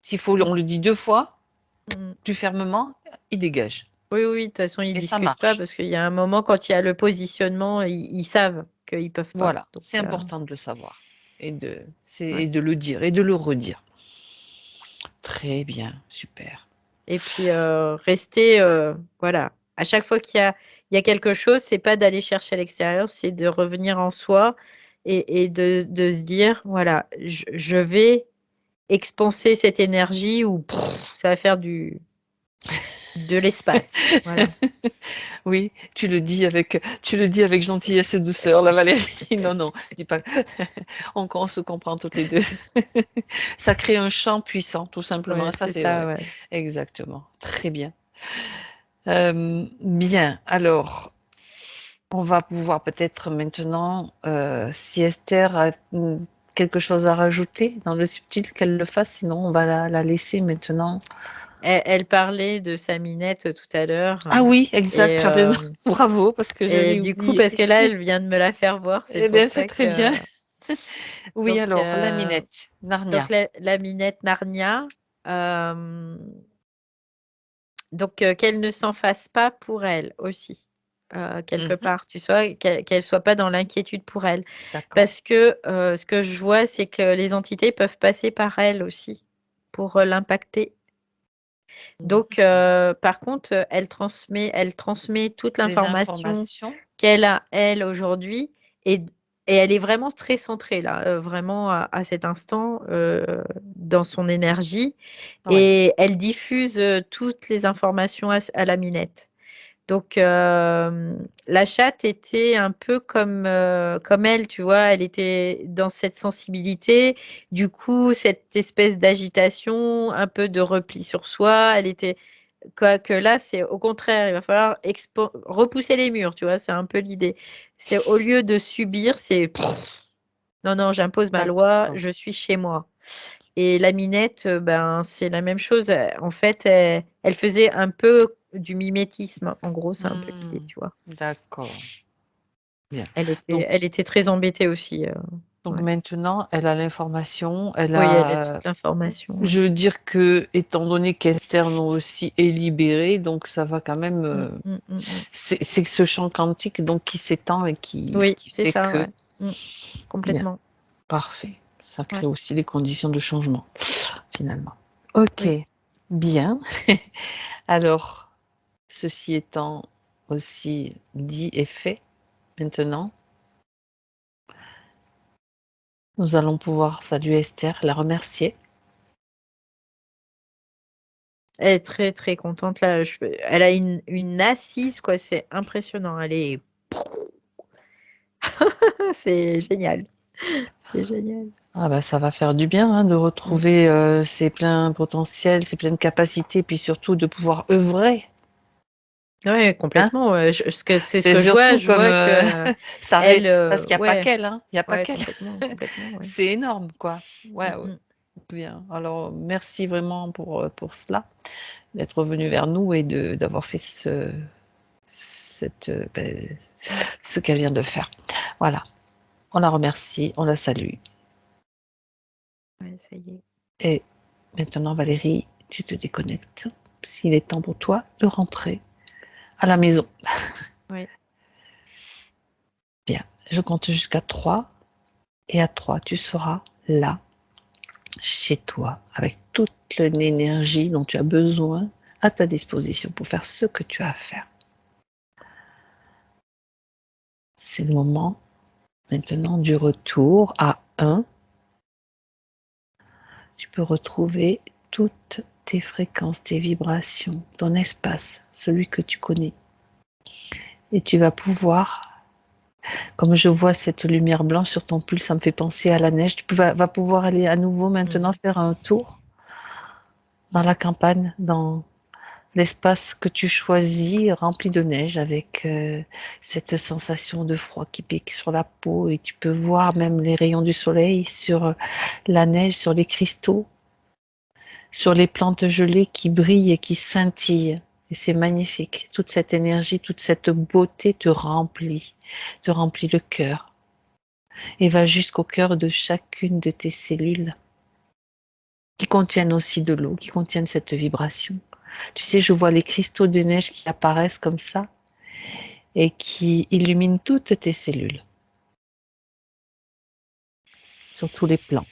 s'il faut on le dit 2 fois, Mmh. plus fermement, il dégage Oui, oui, de toute façon, ils et ça discutent pas marche. parce qu'il y a un moment, quand il y a le positionnement, ils savent qu'ils peuvent pas, Voilà, donc c'est important de le savoir ouais. et de le dire et de le redire. Très bien, super. Et puis, rester, voilà, à chaque fois qu'il y a quelque chose, c'est pas d'aller chercher à l'extérieur, c'est de revenir en soi et de se dire: «Voilà, je vais expanser cette énergie ou ça va faire de l'espace». Voilà. Oui, tu le dis avec gentillesse et douceur, la Valérie. Non, non, je dis pas on se comprend toutes les 2. Ça crée un champ puissant, tout simplement, Ouais, ça c'est c'est ça, vrai. ouais. Exactement, très bien. Bien, alors, on va pouvoir peut-être maintenant, si Esther a, quelque chose à rajouter dans le subtil, qu'elle le fasse, sinon on va la laisser maintenant. Elle parlait de sa Minette, tout à l'heure Ah oui, exact, et tu as raison, bravo, parce que et j'allais du coup, oublier. parce que là, elle vient de me la faire voir, c'est Eh pour bien, c'est ça très bien. que Oui, donc alors, la Minette, donc Narnia. la Minette Narnia, hem, donc qu'elle ne s'en fasse pas pour elle aussi, quelque Mmh. part, tu vois? Qu'elle soit pas dans l'inquiétude pour elle. D'accord. Parce que, ce que je vois, c'est que les entités peuvent passer par elle aussi pour, l'impacter. Donc Mmh. par contre, elle transmet toute Les l'information informations, qu'elle a, elle, aujourd'hui et elle est vraiment très centrée là, vraiment à cet instant, dans son énergie ouais, et elle diffuse, toutes les informations à la Minette. Donc la chatte était un peu comme elle, tu vois? Elle était dans cette sensibilité, du coup, cette espèce d'agitation, un peu de repli sur soi, elle était quoique là, c'est au contraire, il va falloir repousser les murs, tu vois? C'est un peu l'idée. C'est au lieu de subir, c'est: «Non, non, j'impose ma loi, d'accord. je suis chez moi» Et la Minette, ben, c'est la même chose. En fait, elle faisait un peu du mimétisme. En gros, c'est un peu l'idée, tu vois. D'accord. Bien. Elle était très embêtée aussi. Donc Ouais. maintenant, elle a l'information, elle Oui, elle a a. toute l'information. Ouais. Je veux dire que, étant donné qu'Esther nous aussi est libérée, donc ça va quand même. C'est ce champ quantique donc qui s'étend et Oui, qui c'est fait ça, que. ouais. Bien, Complètement. parfait. Ça crée Ouais. aussi les conditions de changement, finalement. Ok, Oui. bien. Alors, ceci étant aussi dit et fait, maintenant, nous allons pouvoir saluer Esther, la remercier. Elle est très, très contente là. Elle a une assise, quoi. C'est impressionnant. Elle est. C'est génial. C'est génial. Ah bah ça va faire du bien de retrouver ses pleins potentiels, ses pleines capacités, puis surtout de pouvoir œuvrer. Ouais, Hein. complètement. Ouais. C'est ce C'est que je vois. surtout Je comme vois que ça elle, parce qu'il n'y a pas ouais, qu'elle, hein. Il n'y a pas ouais, qu'elle. complètement, complètement, ouais. C'est énorme, quoi. Ouais, ouais. Mm. Bien. Alors merci vraiment pour cela, d'être venu vers nous et d'avoir fait ce qu'elle vient de faire. Voilà. On la remercie, on la salue. Ouais, ça y est. Et maintenant, Valérie, tu te déconnectes. S'il est temps pour toi de rentrer à la maison. Ouais. Bien, je compte jusqu'à 3. Et à 3, tu seras là, chez toi, avec toute l'énergie dont tu as besoin à ta disposition pour faire ce que tu as à faire. C'est le moment maintenant du retour à 1. Tu peux retrouver toutes tes fréquences, tes vibrations, ton espace, celui que tu connais. Et tu vas pouvoir, comme je vois cette lumière blanche sur ton pull, ça me fait penser à la neige, tu vas pouvoir aller à nouveau maintenant faire un tour dans la campagne, dans l'espace que tu choisis, rempli de neige, avec cette sensation de froid qui pique sur la peau, et tu peux voir même les rayons du soleil sur la neige, sur les cristaux, sur les plantes gelées qui brillent et qui scintillent. Et c'est magnifique. Toute cette énergie, toute cette beauté te remplit le cœur et va jusqu'au cœur de chacune de tes cellules qui contiennent aussi de l'eau, qui contiennent cette vibration. Tu sais, je vois les cristaux de neige qui apparaissent comme ça et qui illuminent toutes tes cellules, sur tous les plans.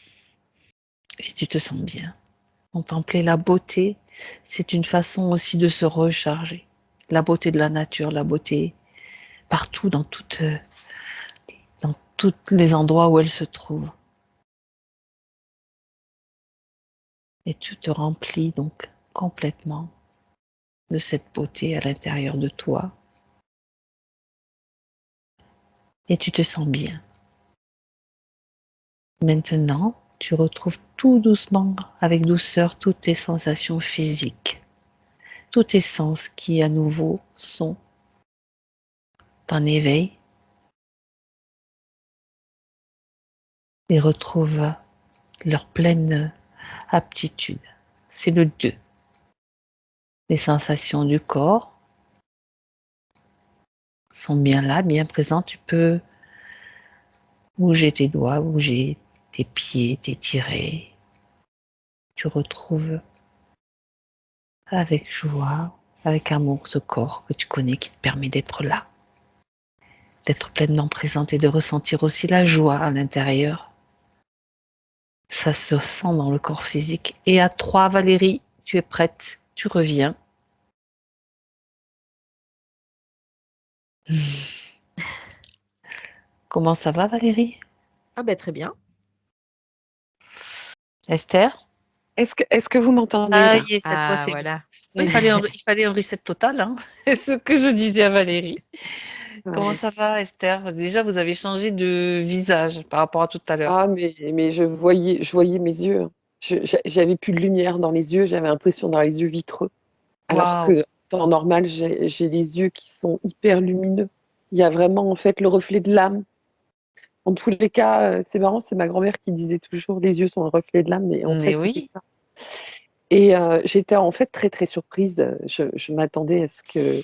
Et tu te sens bien. Contempler la beauté, c'est une façon aussi de se recharger. La beauté de la nature, la beauté partout, dans tous les endroits où elle se trouve. Et tu te remplis donc complètement de cette beauté à l'intérieur de toi. Et tu te sens bien. Maintenant, tu retrouves tout doucement, avec douceur, toutes tes sensations physiques, tous tes sens qui à nouveau sont en éveil et retrouvent leur pleine aptitude. C'est le 2. Les sensations du corps sont bien là, bien présentes. Tu peux bouger tes doigts, bouger tes pieds, t'étirer. Tu retrouves avec joie, avec amour ce corps que tu connais qui te permet d'être là, d'être pleinement présente et de ressentir aussi la joie à l'intérieur. Ça se sent dans le corps physique. Et à 3, Valérie, tu es prête, tu reviens. Comment ça va, Valérie? Ah ben très bien. Esther? Est-ce que vous m'entendez Ça là? y est, cette fois Ah c'est mieux. voilà. Ça y Il fallait un reset total, hein. C'est ce que je disais à Valérie. est. Comment Ouais. ça va, Esther? Déjà, vous avez changé de visage par rapport à tout à l'heure. Ah, mais je voyais mes yeux, hein. J'avais plus de lumière dans les yeux, j'avais l'impression d'avoir les yeux vitreux. Alors Waouh! que, en temps normal, j'ai les yeux qui sont hyper lumineux. Il y a vraiment, en fait, le reflet de l'âme En tous les cas, c'est marrant, c'est ma grand-mère qui disait toujours: «Les yeux sont le reflet de l'âme», mais en Mais fait, c'était oui. ça. Et j'étais en fait très, très surprise. Je m'attendais à ce qu'il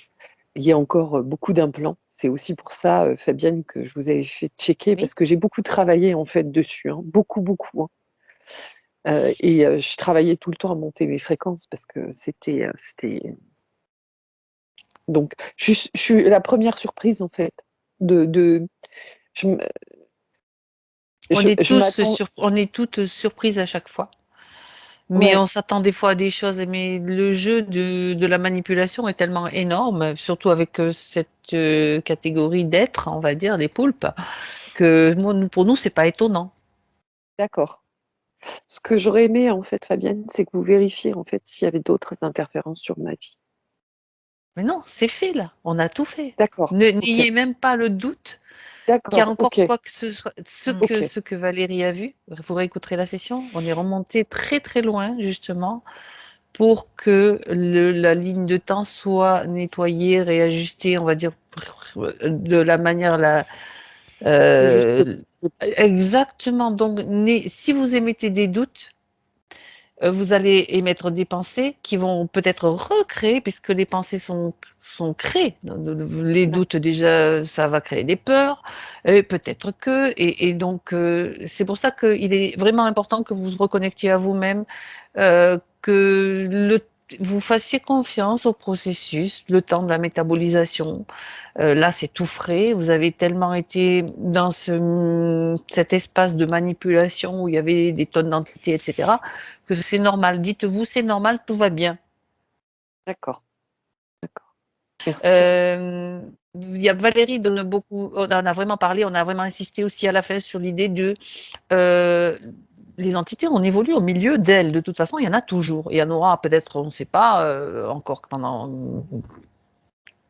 y ait encore beaucoup d'implants. C'est aussi pour ça, Fabienne, que je vous avais fait checker Oui. parce que j'ai beaucoup travaillé en fait dessus, hein, beaucoup, beaucoup, hein. Je travaillais tout le temps à monter mes fréquences parce que c'était donc je suis la première surprise en fait de je me je m'attends On est toutes surprises à chaque fois. Mais ouais, on s'attend des fois à des choses, mais le jeu de la manipulation est tellement énorme, surtout avec cette catégorie d'êtres, on va dire, les poulpes, que pour nous, c'est pas étonnant. d'accord. Ce que j'aurais aimé en fait, Fabienne, c'est que vous vérifiez en fait s'il y avait d'autres interférences sur ma vie. Mais non, c'est fait là, on a tout fait. D'accord, OK. N'ayez même pas le doute qu'il y a D'accord, encore OK, quoi que ce soit. Mmh. OK. Ce que Valérie a vu, vous réécouterez la session, on est remonté très très loin justement pour que la ligne de temps soit nettoyée, réajustée, on va dire, de la manière Plus juste euh, possible. exactement. Donc, si vous émettez des doutes, vous allez émettre des pensées qui vont peut-être recréer, puisque les pensées sont créées. Les D'ac doutes, déjà, ça va créer des peurs, et peut-être que, et donc, c'est pour ça qu'il est vraiment important que vous vous reconnectiez à vous-même, que vous fassiez confiance au processus, le temps de la métabolisation. Là, c'est tout frais. Vous avez tellement été dans cet espace de manipulation où il y avait des tonnes d'entités, etc., que c'est normal. Dites-vous, c'est normal, tout va bien. d'accord, d'accord. Merci. Euh, il y a Valérie donne beaucoup, on en a vraiment parlé, on a vraiment insisté aussi à la fin sur l'idée de euh, les entités, on évolue au milieu d'elles. De toute façon, il y en a toujours. Il y en aura peut-être, on ne sait pas, encore pendant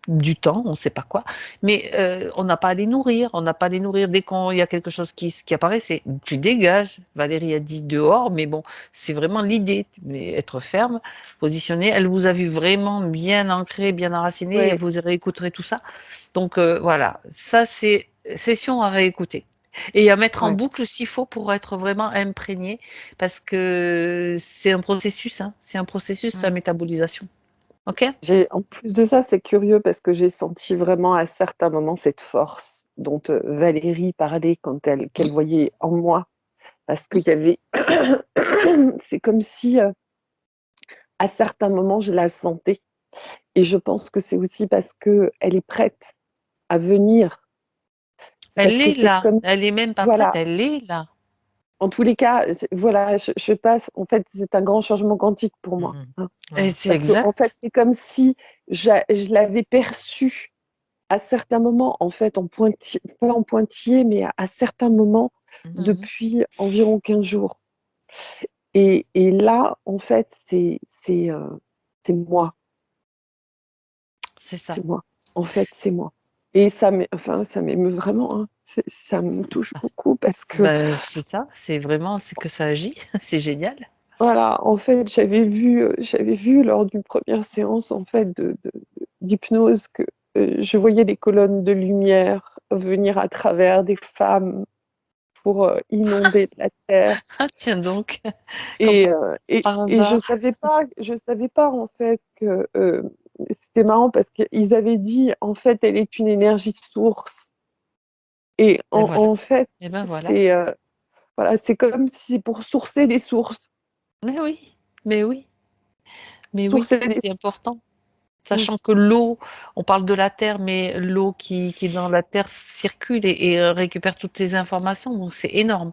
du temps, on ne sait pas quoi, mais on n'a pas à les nourrir, on n'a pas à les nourrir. Dès qu'il y a quelque chose qui apparaît, c'est tu dégages. Valérie a dit dehors, mais bon, c'est vraiment l'idée, mais être ferme, positionnée. Elle vous a vu vraiment bien ancré, bien enraciné, et Ouais, vous réécouterez tout ça. Donc voilà, ça c'est session à réécouter. Et à mettre en ouais. boucle s'il faut pour être vraiment imprégné, parce que c'est un processus, hein, c'est un processus, la Mmh. métabolisation. OK? En plus de ça, c'est curieux parce que j'ai senti vraiment à certains moments cette force dont, Valérie parlait quand qu'elle voyait en moi. Parce qu'il y avait c'est comme si, à certains moments, je la sentais et je pense que c'est aussi parce qu'elle est prête à venir. Parce Elle que est c'est là, comme elle est même pas prête, voilà, elle est là. en tous les cas, voilà, je passe en fait, c'est un grand changement quantique pour moi, Mmh. hein. Et Ouais. c'est Parce qu'en fait, exact. c'est comme si je l'avais perçue à certains moments, en fait, en pointi pas en pointillé, mais à certains moments Mmh. Mmh. depuis environ 15 jours. Et là, en fait, c'est moi, C'est ça. c'est moi. En fait, c'est moi. Et ça m'émeut vraiment, hein. Ça me touche beaucoup parce que, Bah, c'est ça, c'est vraiment c'est que ça agit, c'est génial. voilà, en fait, j'avais vu lors d'une première séance, en fait, d'hypnose que, je voyais des colonnes de lumière venir à travers des femmes pour, inonder la terre. Ah tiens donc, comme Et par et hasard. je savais pas en fait que, c'était marrant parce qu'ils avaient dit: «En fait, elle est une énergie source» et Et voilà. en fait, Et ben voilà. c'est, voilà, c'est comme si pour sourcer des sources, Mais oui, mais oui, mais oui, sourcer des c'est important. mmh. Sachant que l'eau, on parle de la terre, mais l'eau qui est dans la terre circule et récupère toutes les informations, donc c'est énorme.